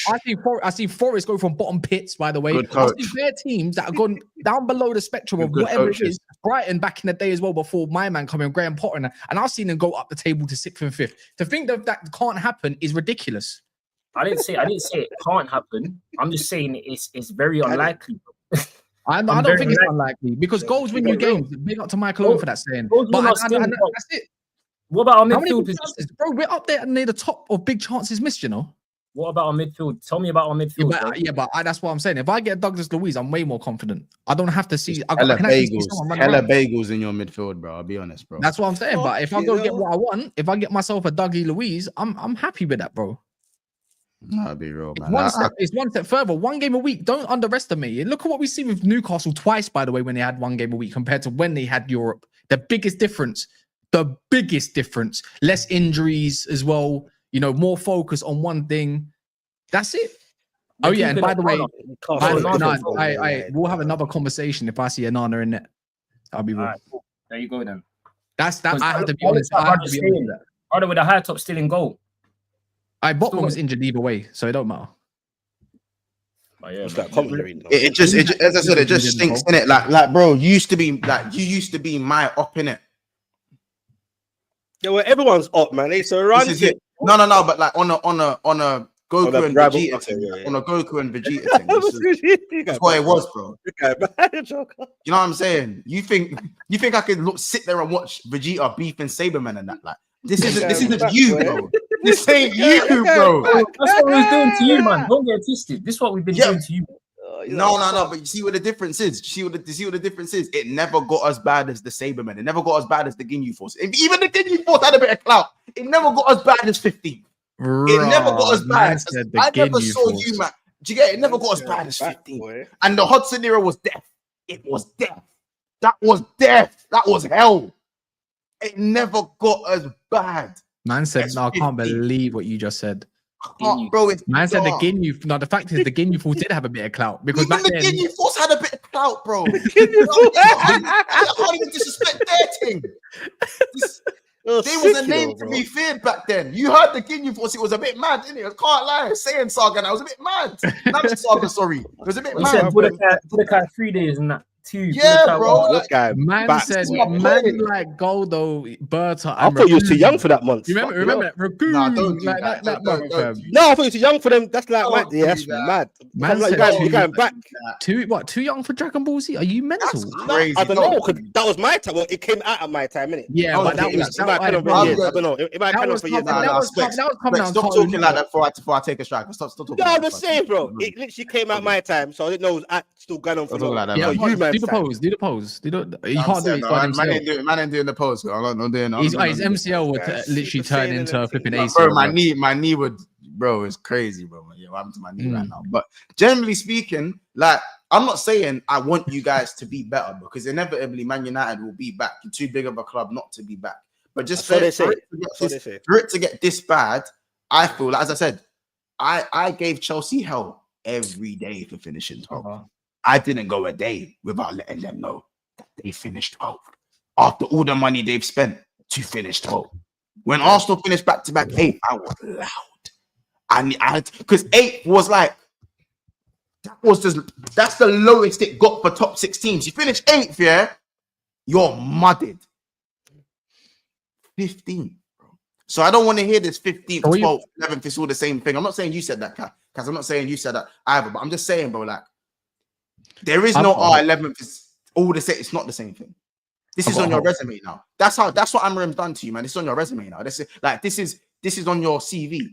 I see Forest go from bottom pits. By the way, Good I've coach. seen their teams that have gone down below the spectrum of Good whatever coaches. it is. Brighton back in the day as well, before my man coming, Graham Potter, and I've seen them go up the table to 6th and 5th. To think that can't happen is ridiculous. I didn't say it can't happen. I'm just saying it's very unlikely. I don't think it's unlikely because goals win you games. Big up to Michael Owen for that saying. Goals But win us games, bro. that's it. What about our How many midfield big position? chances, bro? We're up there near the top of big chances missed. You know. What about our midfield? Tell me about our midfield. bro. That's what I'm saying. If I get Douglas Luiz, I'm way more confident. I don't have to see. Hella can actually see bagels. someone run Hella around. bagels in your midfield, bro. I'll be honest, bro. That's what I'm saying. But if I you go get know. what I want, if I get myself a Dougie Luiz, I'm happy with that, bro. I'll be real, man. It's one step further. One game a week. Don't underestimate it. Look at what we see with Newcastle twice, by the way, when they had one game a week compared to when they had Europe. The biggest difference. Less injuries as well. You know, more focus on one thing. That's it. Oh yeah, and by the way, we'll have another conversation if I see Anana in it. I'll be real. All right, cool. There you go then. That's that. I have to be honest. I have to be honest with that. Brother with the high top still in goal. Botman was injured either way, so it don't matter. Oh, yeah, What's that commentary? It just, as I said, it just stinks in it. Like, bro, you used to be my up in it. Yeah, well, everyone's up, man. It's a run. This is it. No, but like on a Goku the and rival- Vegeta okay, thing, yeah. on a Goku and Vegeta thing. That's what it was, bro. You know what I'm saying? You think I could sit there and watch Vegeta beef and Saberman and that? Like, this isn't you, bro. This ain't you, bro. That's what we was doing to you, man. Don't get twisted. This is what we've been doing to you. No. But you see what the difference is. See what the difference is. It never got as bad as the Saberman. It never got as bad as the Ginyu Force. Even the Ginyu Force had a bit of clout. It never got as bad as 15. It never got as bad. I never saw you, man. Do you get it? It never got as bad as 15. And the Hudson era was death. It was death. That was death. That was hell. It never got as bad. Man said, That's "No, I can't 50. believe what you just said." Bro, it's Man said the dark. Ginyu. No, the fact is the Ginyu Force did have a bit of clout because Even back the then, Ginyu Force had a bit of clout, bro. I can't even disrespect their team. There was a name to be feared back then. You heard the Ginyu Force, it was a bit mad, didn't it? I can't lie. Saying Saga now, it was a bit mad. Not Saga, sorry. It was a bit He mad. said Budokai 3 days and that. 2. Yeah, Budokai bro. 1. This guy, man back. said, Stop man playing. like Goldo, Berta. I thought you was too young for that month. You remember that? Raccoon, Nah, don't do like that. that Don't month, do fam. that. No, I thought you were too young for them. That's like Don't mad. Yeah, that's do that. mad. Man Like, said you're going back. Too young for Dragon Ball Z? Are you mental? That's crazy. I don't know. 'Cause that was my time. Well, it came out of my time, innit? Yeah, but that was It might have been years. I don't know. It might have been for years. that was coming out. Stop talking like that before I take a strike. Stop talking. No, like I'm that. just saying, bro. It literally came out my time, so I didn't know it was still going on for Don't talk long. like that, Yeah, So man. you, man, the pose. Do the pose. You can't do it. Man ain't doing the pose. I'm not doing. His MCL would literally turn into a flipping ACL. Bro, my knee would, bro, it's crazy, bro. Yeah, what happened to my knee right now? But generally speaking, like, I'm not saying I want you guys to be better, because inevitably Man United will be back. You're too big of a club not to be back. But just for it to get this bad, I feel like, as I said, I gave Chelsea hell every day for finishing 12th. I didn't go a day without letting them know that they finished 12th. After all the money they've spent to finish 12th. When Arsenal finished back-to-back 8th, I was loud. Because 8th was like, that's the lowest it got for top 6 teams. You finish 8th, yeah? You're mudded. 15th, bro. So I don't want to hear this 15th, 12th, 11th. It's all the same thing. I'm not saying you said that, Kat, because I'm not saying you said that either. But I'm just saying, bro, like, there is no 11th is all the same. It's not the same thing. This is on your resume now. That's what Amarim's done to you, man. It's on your resume now. This is on your CV.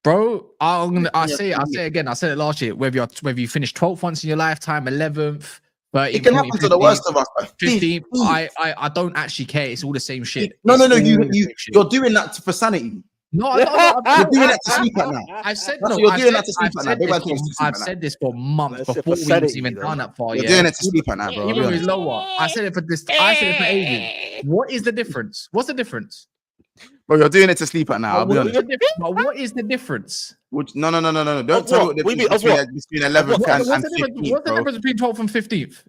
Bro, I say it again. I said it last year. Whether you finish 12th once in your lifetime, 11th, but it can happen to the worst of us. 15th, I don't actually care. It's all the same shit. No. You're doing that for sanity. No, you're doing that to sleep at night. I've said no. You're doing that to sleep at night. I've said this for months before we even gone that far. You're doing it to sleep at night, bro. Even with lower, I said it for this. I said it for ages. What is the difference? What's the difference? Bro, you're doing it to sleep at night. I'll be honest. What is the difference? No. Don't tell me what the difference between 11th and 15th. What's the difference between 12th and 15th?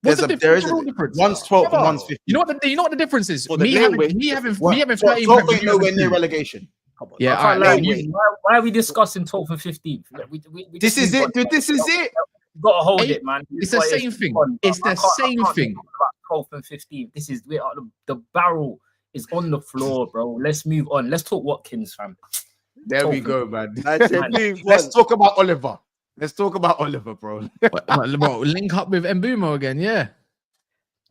There is a difference. One's 12th and one's 15th. You know what the difference is? Me having 13 nowhere near relegation. Yeah, why are we discussing 12th and 15th? This is it, dude. This is it. You gotta hold it, man. It's the same thing. It's the same thing. 12th and 15th. This is the barrel is on the floor, bro. Let's move on. Let's talk Watkins, fam. There we go, man. Let's talk about Oliver. Bro. Bro, link up with Mbumo again, yeah.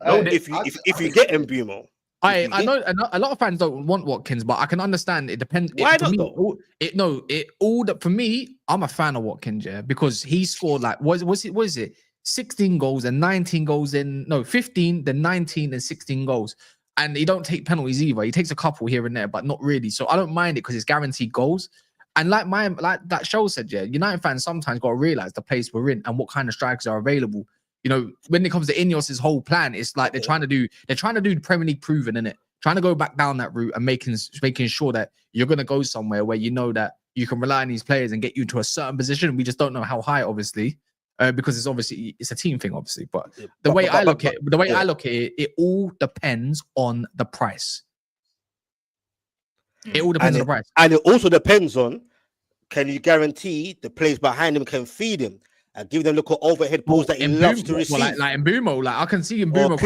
If you get Mbumo, I know a lot of fans don't want Watkins, but I can understand. It depends. Why not though? For me, I'm a fan of Watkins, yeah, because he scored like what is it? 16 goals and 19 goals 15, then 19 and 16 goals. And he don't take penalties either. He takes a couple here and there, but not really. So I don't mind it because it's guaranteed goals. And like that show said, yeah, United fans sometimes got to realize the place we're in and what kind of strikers are available. You know, when it comes to Ineos's whole plan, it's like they're trying to do Premier League proven, innit? Trying to go back down that route and making sure that you're gonna go somewhere where you know that you can rely on these players and get you to a certain position. We just don't know how high, obviously. Because it's a team thing, obviously. But the way I look at it, it all depends on the price. It all depends on the price. And it also depends on, can you guarantee the players behind him can feed him and give them little overhead balls that he loves to receive? Like Mbumo, like I can see Mbumo.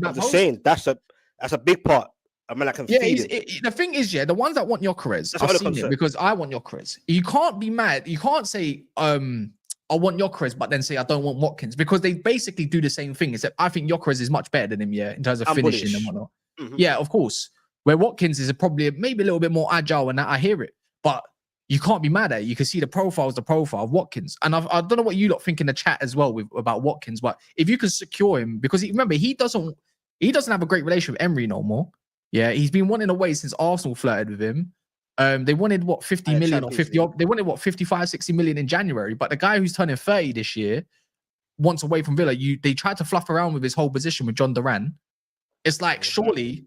I'm just saying that's a big part. I mean, I can feed him. The thing is, yeah, the ones that want Gyökeres, I've seen it because I want Gyökeres. You can't be mad. You can't say I want Gyökeres, but then say I don't want Watkins, because they basically do the same thing. Except I think Gyökeres is much better than him, yeah, in terms of finishing and whatnot. Mm-hmm. Yeah, of course. Where Watkins is probably maybe a little bit more agile, and that I hear it, but you can't be mad at it. You can see the profile of Watkins, and I don't know what you lot think in the chat as well about Watkins, but if you can secure him, because remember he doesn't have a great relationship with Emery no more. Yeah, he's been wanting away since Arsenal flirted with him. They wanted 50 million or 50. They wanted 55, 60 million in January. But the guy who's turning 30 this year wants away from Villa. They tried to fluff around with his whole position with John Duran. It's like, surely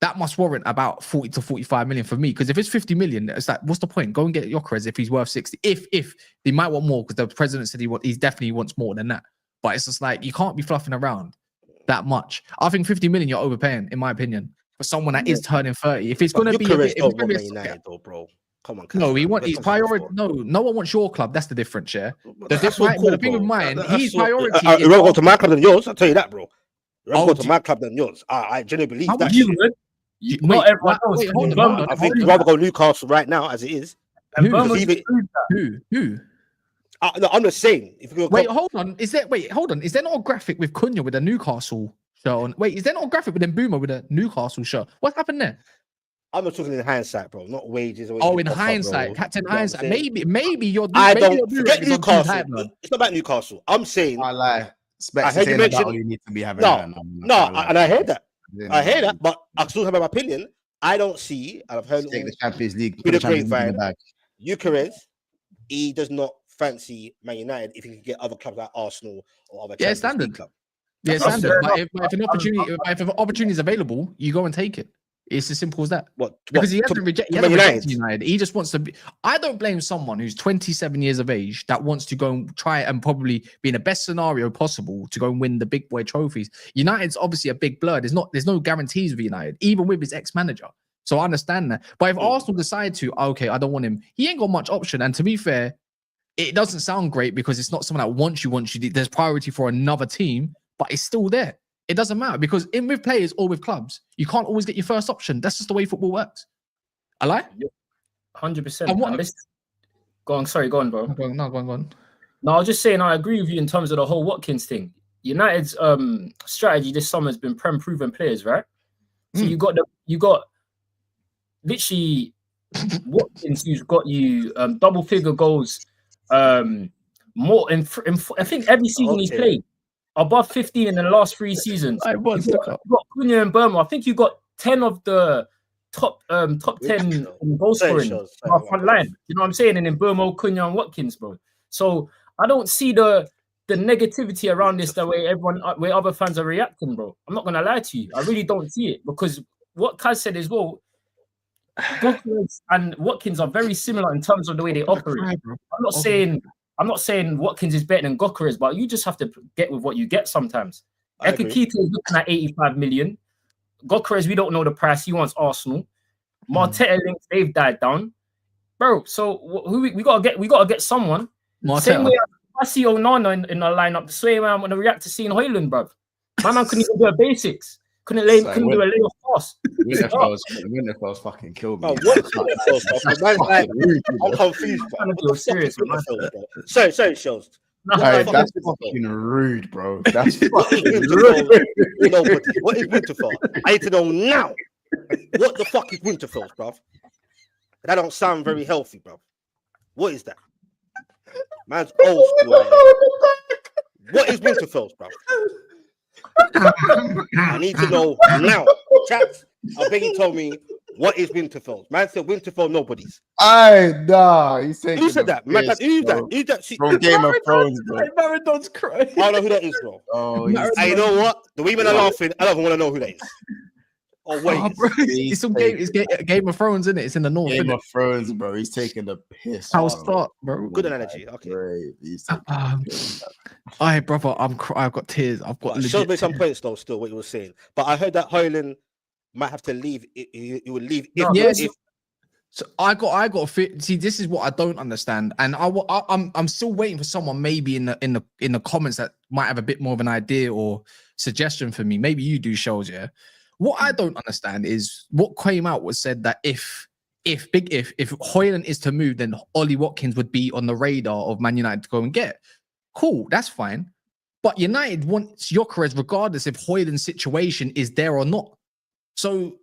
that must warrant about 40 to 45 million for me. Because if it's 50 million, it's like, what's the point? Go and get Gyökeres if he's worth 60. If they might want more, because the president said he definitely wants more than that. But it's just like, you can't be fluffing around that much. I think 50 million you're overpaying, in my opinion, for someone that is turning 30. If it's going to be United, though, bro. Come on. No, he's priority. No one wants your club. That's the difference, yeah. The thing with mine, he's priority. You'd rather go to my club than yours. I'll tell you that, bro. You'd rather go to my club than yours. I genuinely believe that. Not everyone knows. I think you'd rather go Newcastle right now as it is. Who? No, I'm just saying. Hold on. Is there not a graphic with Cunha with a Newcastle shirt on? Wait, is there not a graphic with Mbumo with a Newcastle shirt? What happened there? I'm not talking in hindsight, bro. Not wages. In hindsight, Captain Hindsight. Maybe you're. I don't forget Newcastle. It's not about Newcastle. I'm saying. I lie. Specks I is heard you saying that mention- only need to be having No, that. and I heard that. I hear that, but I still have my opinion. I don't see, and I've heard Take the Champions League. through Put the the Champions League in the grapevine. bag. Gyökeres, he does not fancy Man United if he can get other clubs like Arsenal or other Yeah, Champions standard. League clubs. Yeah, That's standard. fair But enough. if an opportunity is available, you go and take it. It's as simple as that. What? Because he to- hasn't rejected Man United. United? He just wants to be. I don't blame someone who's 27 years of age that wants to go and try and probably be in the best scenario possible to go and win the big boy trophies. United's obviously a big blur. There's no guarantees with United, even with his ex-manager. So I understand that. But if Arsenal decide to, okay, I don't want him, he ain't got much option. And to be fair, it doesn't sound great because it's not someone that wants you. There's priority for another team, but it's still there. It doesn't matter because with players or with clubs, you can't always get your first option. That's just the way football works. I lie? 100%. And what- Go on, sorry, go on, bro. Go on. No, I was just saying I agree with you in terms of the whole Watkins thing. United's strategy this summer has been proven players, right? So you got literally Watkins, who's got you double figure goals, more in I think every season he's played above 15 in the last 3 seasons. You got Cunha and Burma. I think you got 10 of the top 10 in goal scoring on our front line. You know what I'm saying? And in Burma, Cunha and Watkins, bro. So I don't see the negativity around this the way where other fans are reacting, bro. I'm not gonna lie to you. I really don't see it because what Kaz said as well, Gyökeres and Watkins are very similar in terms of the way they operate. I'm not saying Watkins is better than Gyökeres, but you just have to get with what you get sometimes. Ekekita is looking at 85 million. Gyökeres, we don't know the price. He wants Arsenal. Marteta links, they've died down, bro. So we gotta get someone. Same way I see Onana in the lineup. The same way I'm gonna react to seeing Højlund, bro. My man couldn't even do a basics. Couldn't do a layoff pass. Winterfell's fucking killed me. I'm confused. Sorry, Shells. That's fucking rude, bro. That's fucking rude. What is Winterfell? I need to know now. What the fuck is Winterfell, bruv? That don't sound very healthy, bruv. What is that? Man's old school. What is Winterfell, bruv? I need to know now. Chaps, I beg you told me what is Winterfell. Man said Winterfell nobody's. He's saying Who said that? Man, who's that? From Game of Thrones, bro. Maradon's crying. I don't know who that is, bro. You know what? The women are laughing. I don't even want to know who that is. Oh wait, it's some game. It's Game of Thrones, isn't it? It's in the north. Game of Thrones, bro. He's taking the piss. How start, bro? Good analogy. Okay. All right, brother. I've got tears. I've got. Show me some points though. Still, what you were saying, but I heard that Højlund might have to leave. He would leave. So I got. See, this is what I don't understand, and I'm still waiting for someone maybe in the comments that might have a bit more of an idea or suggestion for me. Maybe you do, shows, yeah. What I don't understand is what came out was said that if Højlund is to move, then Ollie Watkins would be on the radar of Man United to go and get. Cool, that's fine. But United wants Gyökeres regardless if Højlund's situation is there or not. So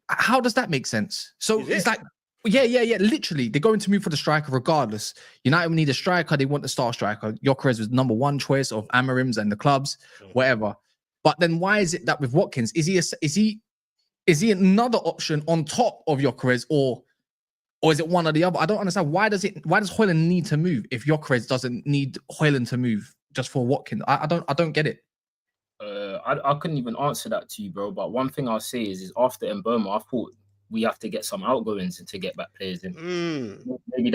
how does that make sense? So it's like, yeah. Literally, they're going to move for the striker regardless. United need a striker. They want the star striker. Gyökeres was number 1 choice of Amarim's and the clubs, whatever. But then why is it that with Watkins, is he another option on top of Gyökeres or is it one or the other? I don't understand. Why does Højlund need to move if Gyökeres doesn't need Højlund to move just for Watkins? I don't get it. I couldn't even answer that to you, bro. But one thing I'll say is after Mboma, I thought we have to get some outgoings to get back players in. Maybe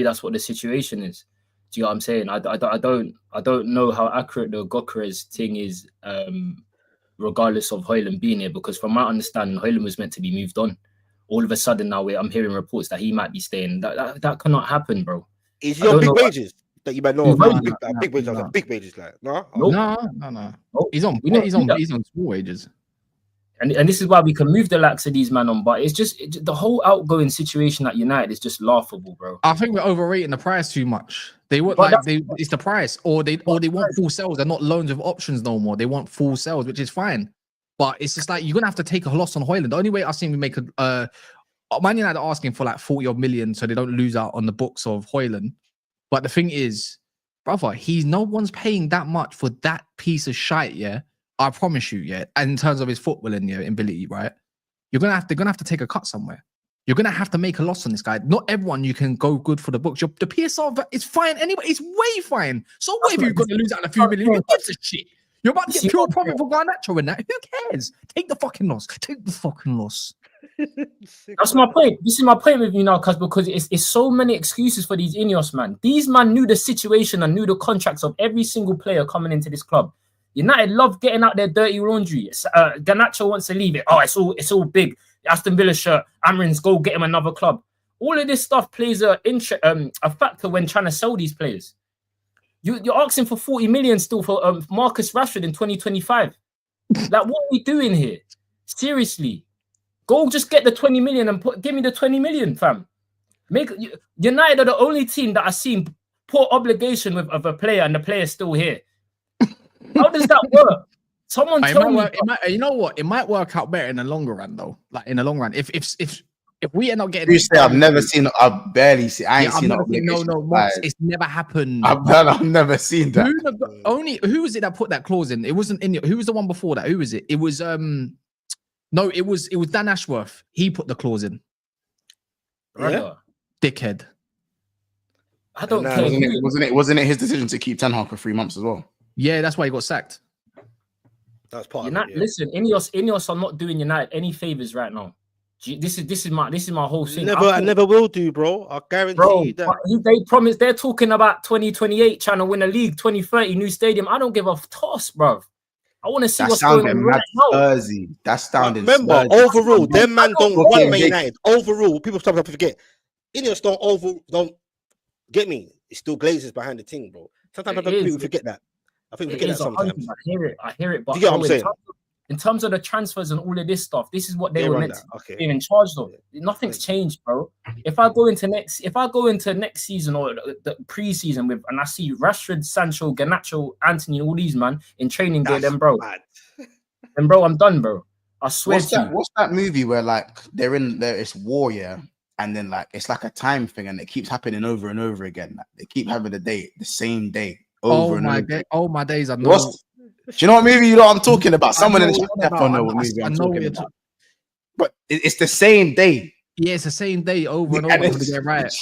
that's what the situation is. Do you know what I'm saying? I don't know how accurate the Gyökeres thing is, regardless of Højlund being here, because from my understanding, Højlund was meant to be moved on. All of a sudden now I'm hearing reports that he might be staying. That cannot happen, bro. Is he on big wages that you might know about? Big wages, like no. He's on small wages. And this is why we can move the likes of these men on, but it's just the whole outgoing situation at United is just laughable, bro. I think we're overrating the price too much. They want it's the price, or they want full sales. They're not loans with options no more. They want full sales, which is fine. But it's just like you're gonna have to take a loss on Højlund. The only way I've seen we make Man United are asking for like 40 odd million so they don't lose out on the books of Højlund. But the thing is, brother, no one's paying that much for that piece of shite, yeah. I promise you, yeah. And in terms of his footballing, yeah, ability, right? They're gonna have to take a cut somewhere. You're gonna have to make a loss on this guy. Not everyone you can go good for the books. The PSR is fine anyway. It's way fine. So what if you're gonna lose out on a few million? Who gives a shit? You're about to get pure profit for Garnacho and that. Who cares? Take the fucking loss. Take the fucking loss. That's my point. This is my point with you now, because it's so many excuses for these Ineos, man. These man knew the situation and knew the contracts of every single player coming into this club. United love getting out their dirty laundry. Garnacho wants to leave it. Oh, it's all big. Aston Villa shirt. Amrin's go get him another club. All of this stuff plays a factor when trying to sell these players. You're asking for 40 million still for Marcus Rashford in 2025. Like, what are we doing here? Seriously. Go just get the 20 million and give me the 20 million, fam. United are the only team that I've seen put obligation of a player and the player's still here. How does that work? Someone tell me. You know what? It might work out better in the longer run, though. Like in the long run, if we end up getting, you say I've never seen. I've barely seen. I ain't seen no. It's never happened. I've never seen that. Who was it that put that clause in? It wasn't in. Who was the one before that? Who was it? It was No, it was Dan Ashworth. He put the clause in. Yeah. Dickhead. I don't care. Wasn't it his decision to keep Ten Hag for 3 months as well? Yeah, that's why he got sacked. That's part of it. Yeah. Listen, Ineos are not doing United any favors right now. This is my whole thing. I never will do, bro. I guarantee you that. They promise. They're talking about 2028 trying to win a league, 2030 new stadium. I don't give a toss, bro. I want to see what's going on right now. That's sounding. Remember, overall, them man don't want Man United. Overall, people sometimes forget. Ineos don't get me. It's still Glazers behind the team, bro. Sometimes people forget that. I think we forget that sometimes. I hear it. But you get what I'm saying? In terms of the transfers and all of this stuff, this is what they were meant to be in charge of. Nothing's changed, bro. If I go into next season or the pre-season and I see Rashford, Sancho, Garnacho, Anthony, all these man in training gear, then bro, I'm done, bro. I swear what's that movie where like they're in there? It's war, yeah, and then like it's like a time thing, and it keeps happening over and over again. Like, they keep having the same day over and over. Oh my days! I know. Do you know what movie I'm talking about? Someone in the chat know what movie I'm talking about. But it's the same day. Yeah, it's the same day over and over to get right.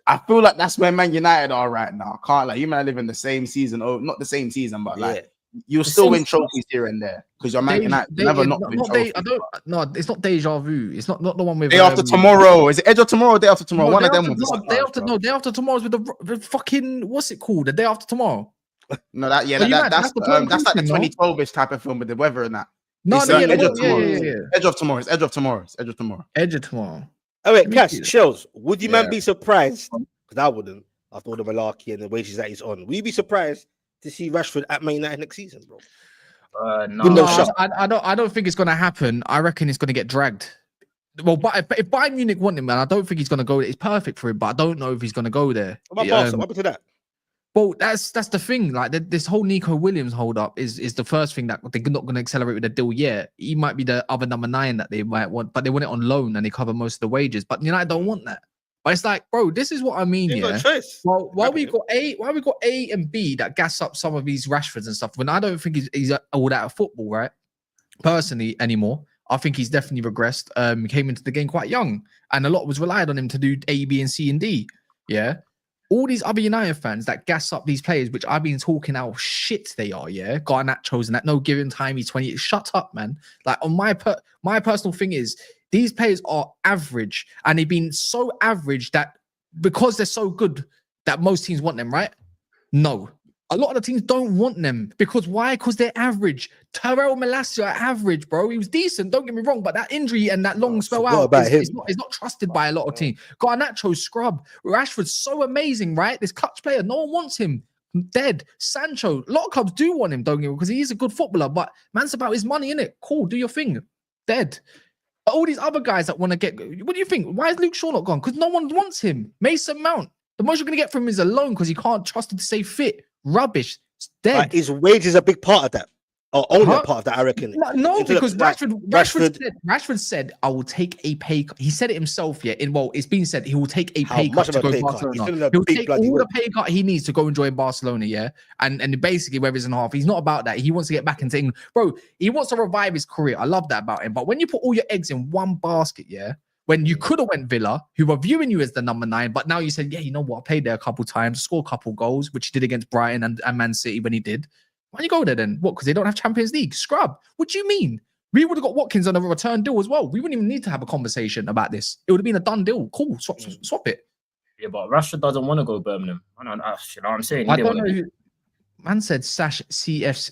I feel like that's where Man United are right now. I can't, like, you might live in the same season, or not the same season, but like you'll still win trophies here and there because you're Man United. Never not win trophies. It's not deja vu. It's not the one with day after tomorrow. Is it Edge of Tomorrow or Day After Tomorrow? One of them was day after tomorrow is with the fucking what's it called? The Day After Tomorrow. No, that's like the 2012ish type of film with the weather and that. Edge of Tomorrow. Edge of Tomorrow. Edge of Tomorrow. Edge of Tomorrow. Oh wait, Cash, Shells, would you man be surprised? Because I wouldn't. After all the malarkey and the wages that he's on, would you be surprised to see Rashford at Man United next season, bro? No, I don't think it's gonna happen. I reckon it's gonna get dragged. Well, but if Bayern Munich want him, man, I don't think he's gonna go. It's perfect for him, but I don't know if he's gonna go there. What happened to that? Well, that's the thing. Like this whole Nico Williams hold up is the first thing that they're not going to accelerate with the deal yet. He might be the other number 9 that they might want, but they want it on loan and they cover most of the wages. But United don't want that. But it's like, bro, this is what I mean. Yeah. Well, why we got A and B that gas up some of these Rashfords and stuff when I don't think he's all that of football, right? Personally, anymore. I think he's definitely regressed. He came into the game quite young, and a lot was relied on him to do A, B, and C and D. Yeah. All these other United fans that gas up these players, which I've been talking how shit they are, yeah. Garnacho's and that no given time he's 20. Shut up, man. Like on my personal thing is these players are average, and they've been so average that because they're so good that most teams want them, right? No. A lot of the teams don't want them because why? Because they're average. Terrell Malacia average, bro. He was decent, don't get me wrong, but that injury and that long spell out is not trusted by a lot of teams. Garnacho scrub. Rashford's so amazing, right? This clutch player, no one wants him. Dead. Sancho, a lot of clubs do want him, don't get me wrong, because he is a good footballer, but man's about his money, innit? Cool, do your thing. Dead. But all these other guys that want to get, what do you think? Why is Luke Shaw not gone? Because no one wants him. Mason Mount. The most you're going to get from him is a loan because he can't trust him to stay fit. Rubbish. It's dead. His wage is a big part of that. only Huh? a part of that, I reckon. No, Into the- because like, Rashford said, I will take a pay cut. He said it himself, yeah. It's been said he will take a How pay much cut of to a go pay cut? Barcelona. He's still in a He'll big take bloody all way. the pay cut he needs to go and join Barcelona, yeah. And basically, where he's in half, he's not about that. He wants to get back into England, bro. He wants to revive his career. I love that about him. But when you put all your eggs in one basket, yeah, when you could have went Villa, who were viewing you as the number 9, but now you said, yeah, you know what? I played there a couple times, scored a couple goals, which he did against Brighton and Man City when he did. Why don't you go there then? What? Because they don't have Champions League? Scrub. What do you mean? We would have got Watkins on a return deal as well. We wouldn't even need to have a conversation about this. It would have been a done deal. Cool. Swap it. Yeah, but Rashford doesn't want to go Birmingham. You know what I'm saying? He I didn't don't wanna know be- who. Man said Sash CFs.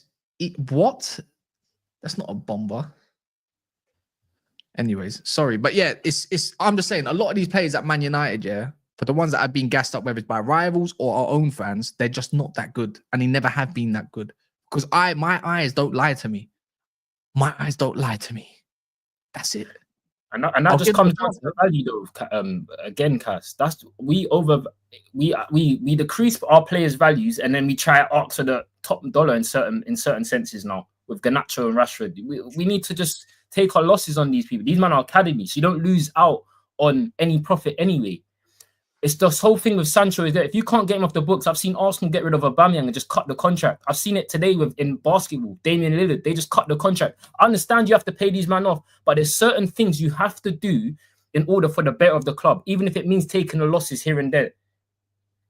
What? That's not a bomber. Anyways, sorry. But yeah, it's I'm just saying a lot of these players at Man United, yeah, for the ones that have been gassed up, whether it's by rivals or our own fans, they're just not that good. And they never have been that good. Because my eyes don't lie to me. My eyes don't lie to me. That's it. And that I'll just give comes him a down to the value though. Again, Cass, that's we decrease our players' values and then we try to ask for the top dollar in certain senses now with Garnacho and Rashford. We need to just take our losses on these people. These men are academies, so you don't lose out on any profit anyway. It's this whole thing with Sancho is that if you can't get him off the books, I've seen Arsenal get rid of Aubameyang and just cut the contract. I've seen it today in basketball. Damian Lillard, they just cut the contract. I understand you have to pay these men off, but there's certain things you have to do in order for the better of the club, even if it means taking the losses here and there.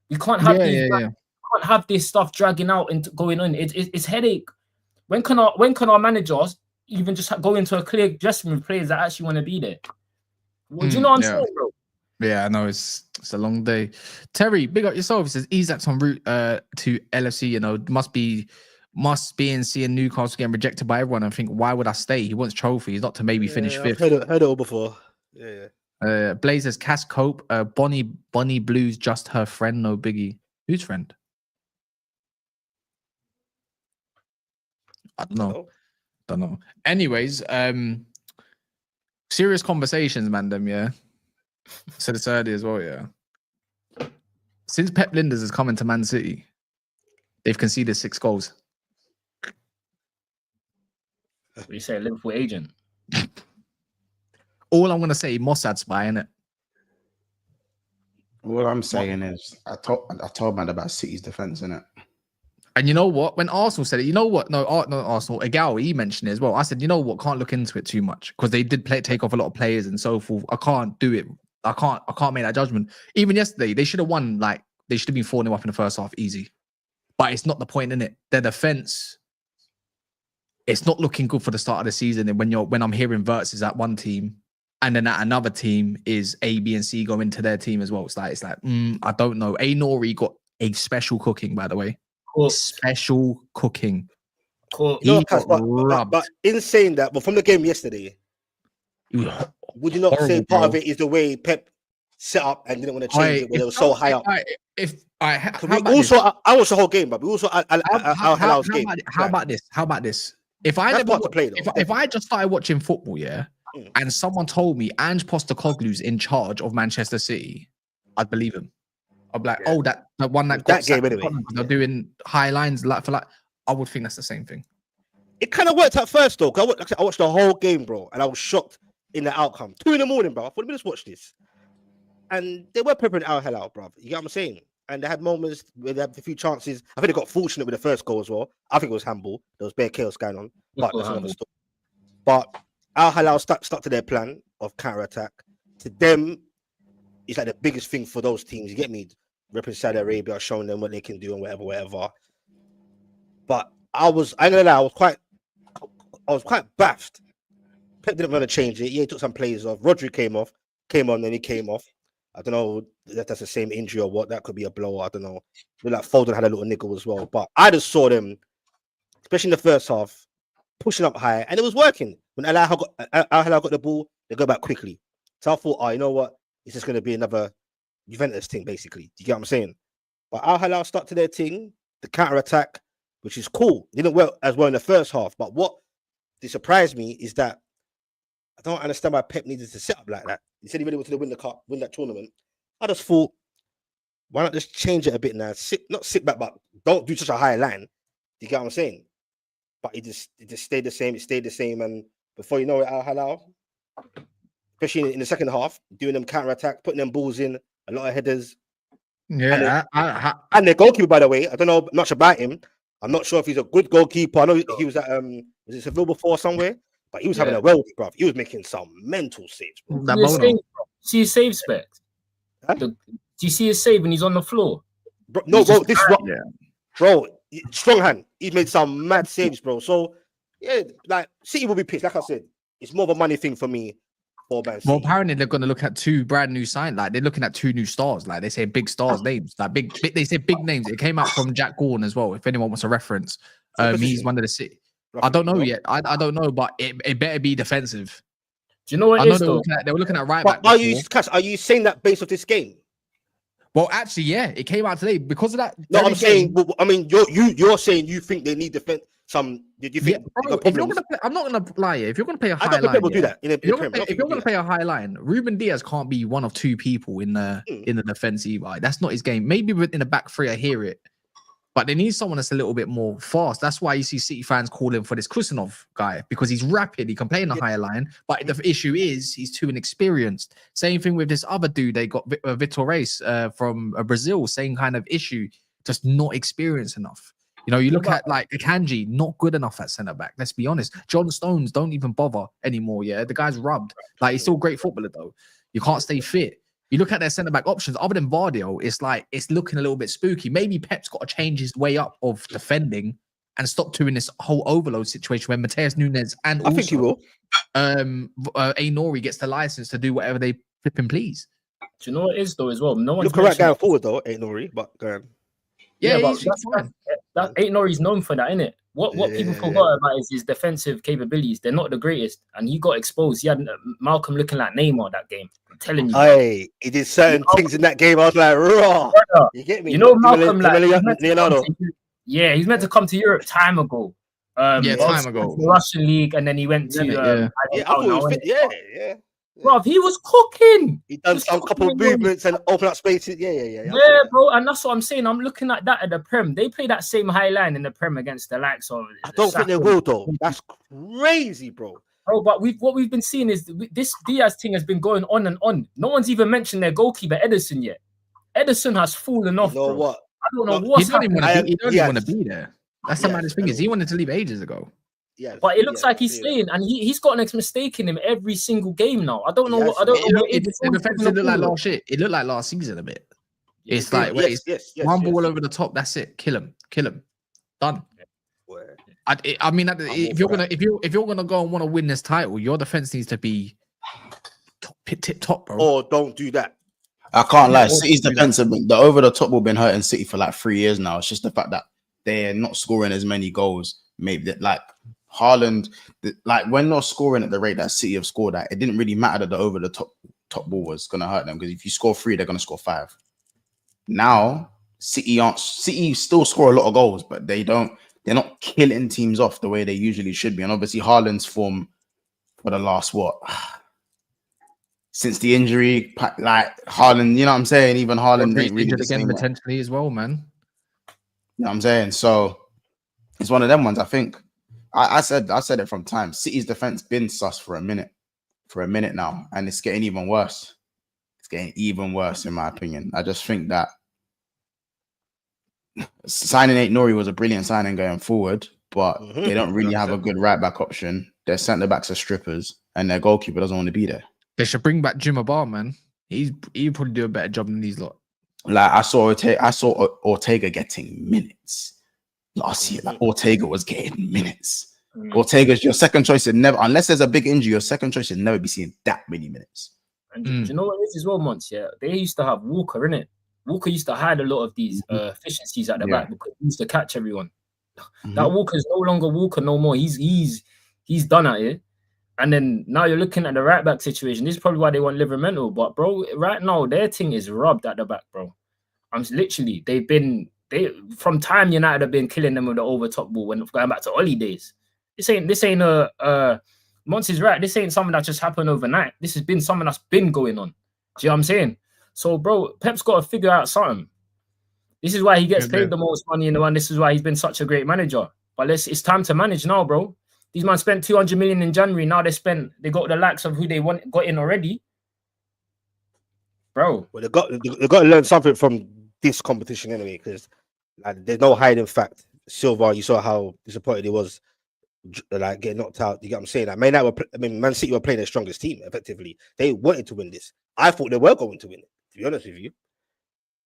You can't have can't have this stuff dragging out and going on. It's headache. When can our managers even just go into a clear dressing room with players that actually want to be there? Well, do you know what I'm saying, bro? Yeah, I know it's a long day. Terry, big up yourself. He says Isak's en route to LFC. You know, must be and seeing Newcastle getting rejected by everyone and think, why would I stay? He wants trophies, not to maybe finish 5th. I've heard it all before. Yeah. Blazers, Cass Cope, Bonnie Blues, just her friend, no biggie. Whose friend? I don't know. Anyways, serious conversations, man. Them, yeah. Said this earlier as well, yeah. Since Pep Linders has come into Man City, they've conceded 6 goals. What you say, Liverpool agent? All I'm gonna say, Mossad spy, innit? All I'm saying is, I told man about City's defense, innit? And you know what? When Arsenal said it, you know what? No, not Arsenal. Egal, he mentioned it as well. I said, you know what? Can't look into it too much because they did take off a lot of players and so forth. I can't do it. I can't make that judgment. Even yesterday, they should have won. Like they should have been 4-0 up in the first half, easy. But it's not the point, in it. Their defense, it's not looking good for the start of the season. And when I'm hearing verses at one team, and then at another team is A, B, and C going to their team as well. It's like I don't know. A Nori got a special cooking, by the way. Special cooking. You know, but in saying that, but from the game yesterday, would you not say part of it is the way Pep set up and didn't want to change it when they were so high up? I watched the whole game, but we also how about this? If I just started watching football, yeah, and someone told me Ange Postecoglou's in charge of Manchester City, I'd believe him. I'd be like, oh, that one that got game anyway. They're doing high lines like. I would think that's the same thing. It kind of worked at first though. I watched the whole game, bro, and I was shocked in the outcome. 2 a.m, bro. I thought, let me just watch this. And they were preparing Al Hilal, bro. You get what I'm saying? And they had moments where they had a few chances. I think they got fortunate with the first goal as well. I think it was handball. There was bare chaos going on, but that's another story. But Al Hilal stuck to their plan of counter-attack. To them, it's like the biggest thing for those teams. You get me? Representing Saudi Arabia, showing them what they can do and whatever. But I ain't gonna lie, I was quite baffed. Pep didn't want to change it. Yeah, he took some players off. Rodri came on, then he came off. I don't know if that's the same injury or what. That could be a blow. I don't know. But like Foden had a little niggle as well. But I just saw them, especially in the first half, pushing up high, and it was working. When Al Hilal got the ball, they go back quickly. So I thought, you know what? It's just going to be another Juventus thing, basically. Do you get what I'm saying? But Al Hilal stuck to their thing, the counter attack, which is cool. It didn't work as well in the first half. But what surprised me is that I don't understand why Pep needed to set up like that. He said he really wanted to win the cup, win that tournament. I just thought, why not just change it a bit now? Not sit back, but don't do such a high line. Do you get what I'm saying? but it just stayed the same. It stayed the same, and before you know it, Al Hilal, especially in the second half, doing them counter attack, putting them balls in, a lot of headers. Yeah, And their goalkeeper, by the way, I don't know much about him. I'm not sure if he's a good goalkeeper. I know he was at was it Seville before somewhere, but he was having a world, bro. He was making some mental saves, bro. See his save, Specks? Huh? Do you see his save when he's on the floor? Bro, no, bro, this is what, bro, strong hand. He made some mad saves, bro. So yeah, like City will be pissed. Like I said, it's more of a money thing for me. Well, apparently they're going to look at 2 brand new signs. Like they're looking at 2 new stars. Like they say big stars names. Like big. They say big names. It came out from Jack Gordon as well. If anyone wants a reference, he's one of the City. I don't know yet. I don't know, but it better be defensive. Do you know what I it know is, they were looking at right but back. are you saying that based off this game? Well, actually, yeah, it came out today because of that. No, I'm saying. Well, I mean, you're saying you think they need defense. Did you think? Bro, if you're gonna play, I'm not gonna lie. If you're gonna play a high line, do that. If you're gonna play a high line, Ruben Diaz can't be one of 2 people in the defense either. That's not his game. Maybe in the back 3, I hear it, but they need someone that's a little bit more fast. That's why you see City fans calling for this Kusanov guy because he's rapid. He can play in the higher line, but the issue is he's too inexperienced. Same thing with this other dude they got, Vitor Reis from Brazil. Same kind of issue, just not experienced enough. You know, you look at like Akanji, not good enough at centre back. Let's be honest. John Stones don't even bother anymore. Yeah, the guy's rubbed. Like he's still a great footballer though. You can't stay fit. You look at their centre back options. Other than Vardio, it's like it's looking a little bit spooky. Maybe Pep's got to change his way up of defending and stop doing this whole overload situation where Mateus Nunes and I think he will. Nori gets the license to do whatever they flip and please. Do you know what it is though as well? No one's look correct going forward though, Nori, but go on. Yeah, but that Nori's known for that, innit? What people forgot about is his defensive capabilities. They're not the greatest, and he got exposed. He had Malcolm looking like Neymar that game. I'm telling you. Hey, he did certain things in that game. I was like, raw. You get me? You know, Malcolm, Leonardo. He's meant to come to Europe time ago. Time ago. The Russian league, and then he went to. I thought he was fit. Yeah. Bro, he was cooking. He done some couple of movements and open up spaces. Yeah, bro, and that's what I'm saying. I'm looking at that at the Prem. They play that same high line in the Prem against the likes of. I don't think they will though. That's crazy, bro. Oh, but what we've been seeing is this Diaz thing has been going on and on. No one's even mentioned their goalkeeper Ederson yet. Ederson has fallen off. You know bro. what? I don't know what's happening. He don't even want to be there. That's the maddest thing is he wanted to leave ages ago. Yeah, but it looks like he's staying, and he's got an mistake in him every single game now. I don't know. It looked like last year. It looked like last season a bit. It's like one ball over the top. That's it. Kill him. Done. I mean, if you're gonna go and want to win this title, your defense needs to be tip top, bro. Or don't do that. I can't lie. City's defense, the over the top will been hurting City for like 3 years now. It's just the fact that they're not scoring as many goals. Maybe that like Haaland, like when not scoring at the rate that City have scored at, it didn't really matter that the over the top ball was gonna hurt them because if you score 3, they're gonna score 5. Now City still score a lot of goals, but they're not killing teams off the way they usually should be. And obviously Haaland's form for the last since the injury, like Haaland, you know what I'm saying? Even Haaland ain't really again potentially as well, man. You know what I'm saying? So it's one of them ones. I think I said it from time. City's defense been sus for a minute now, and it's getting even worse. It's getting even worse, in my opinion. I just think that signing Nori was a brilliant signing going forward, but they don't really have a good right back option. Their centre backs are strippers, and their goalkeeper doesn't want to be there. They should bring back Jim Abar, man. He'd probably do a better job than these lot. Like I saw Ortega getting minutes last year. Like Ortega was getting minutes. Ortega's your second choice. Never, unless there's a big injury, your second choice should never be seeing that many minutes. And do you know what it is as well, Monts? Yeah, they used to have Walker, innit? Walker used to hide a lot of these efficiencies at the back because he used to catch everyone. That Walker is no longer Walker no more. He's done at it. And then now you're looking at the right back situation. This is probably why they want Livermore. But bro, right now their thing is rubbed at the back, bro. They from time United have been killing them with the over top ball when going back to Ollie days. This ain't Monts is right. This ain't something that just happened overnight. This has been something that's been going on. Do you know what I'm saying? So, bro, Pep's got to figure out something. This is why he gets paid the most money in the one. This is why he's been such a great manager. But it's time to manage now, bro. These man spent 200 million in January. Now they got the likes of who they got in already, bro. Well, they got to learn something from this competition anyway, because like there's no hiding fact. Silva, you saw how disappointed he was, like getting knocked out. You get what I'm saying? Like, Man City were playing their strongest team. Effectively, they wanted to win this. I thought they were going to win it. To be honest with you,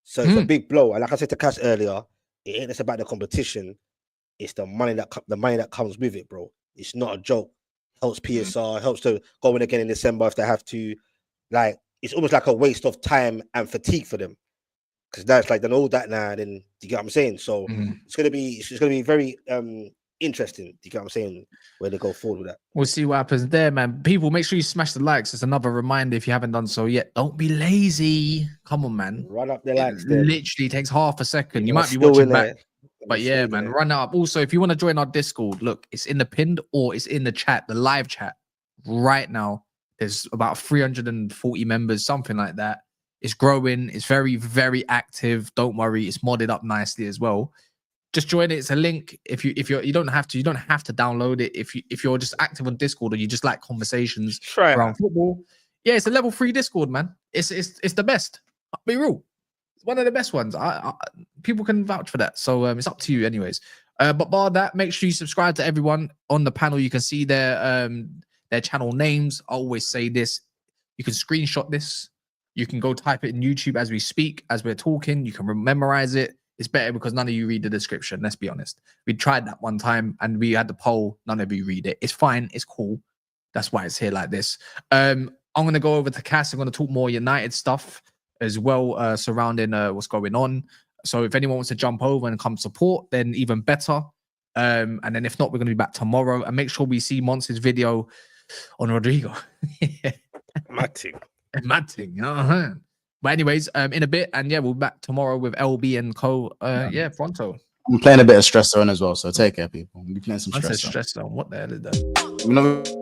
so it's a big blow. And like I said to Cash earlier, it ain't just about the competition. It's the money that comes with it, bro. It's not a joke. Helps PSR, helps to go in again in December if they have to. Like, it's almost like a waste of time and fatigue for them. Because that's like, they know that now, then you get what I'm saying? So it's gonna be very interesting. Do you get what I'm saying? Where they go forward with that. We'll see what happens there, man. People, make sure you smash the likes. It's another reminder if you haven't done so yet. Don't be lazy. Come on, man. Run up the likes. It literally takes half a second. You might be watching back. But yeah, man, run up. Also, if you want to join our Discord, look, it's in the pinned or it's in the chat, the live chat right now. There's about 340 members, something like that. It's growing. It's very, very active. Don't worry, it's modded up nicely as well. Just join it. It's a link. You don't have to download it. If you're just active on Discord or you just like conversations around football, yeah, it's a level 3 Discord, man. It's the best. I'll be real. It's one of the best ones. People can vouch for that. So it's up to you, anyways. But bar that, make sure you subscribe to everyone on the panel. You can see their channel names. I always say this. You can screenshot this. You can go type it in YouTube as we speak, as we're talking. You can memorize it. It's better because none of you read the description. Let's be honest. We tried that one time and we had the poll. None of you read it. It's fine. It's cool. That's why it's here like this. I'm going to go over to Cass. I'm going to talk more United stuff as well, surrounding what's going on. So if anyone wants to jump over and come support, then even better. And then if not, we're going to be back tomorrow. And make sure we see Monster's video on Rodrigo. Matting. But anyways, in a bit, and yeah, we'll be back tomorrow with LB and Co. Pronto. I'm playing a bit of Stress Zone as well, so take care, people. We'll be playing some Stress Zone. What the hell is that?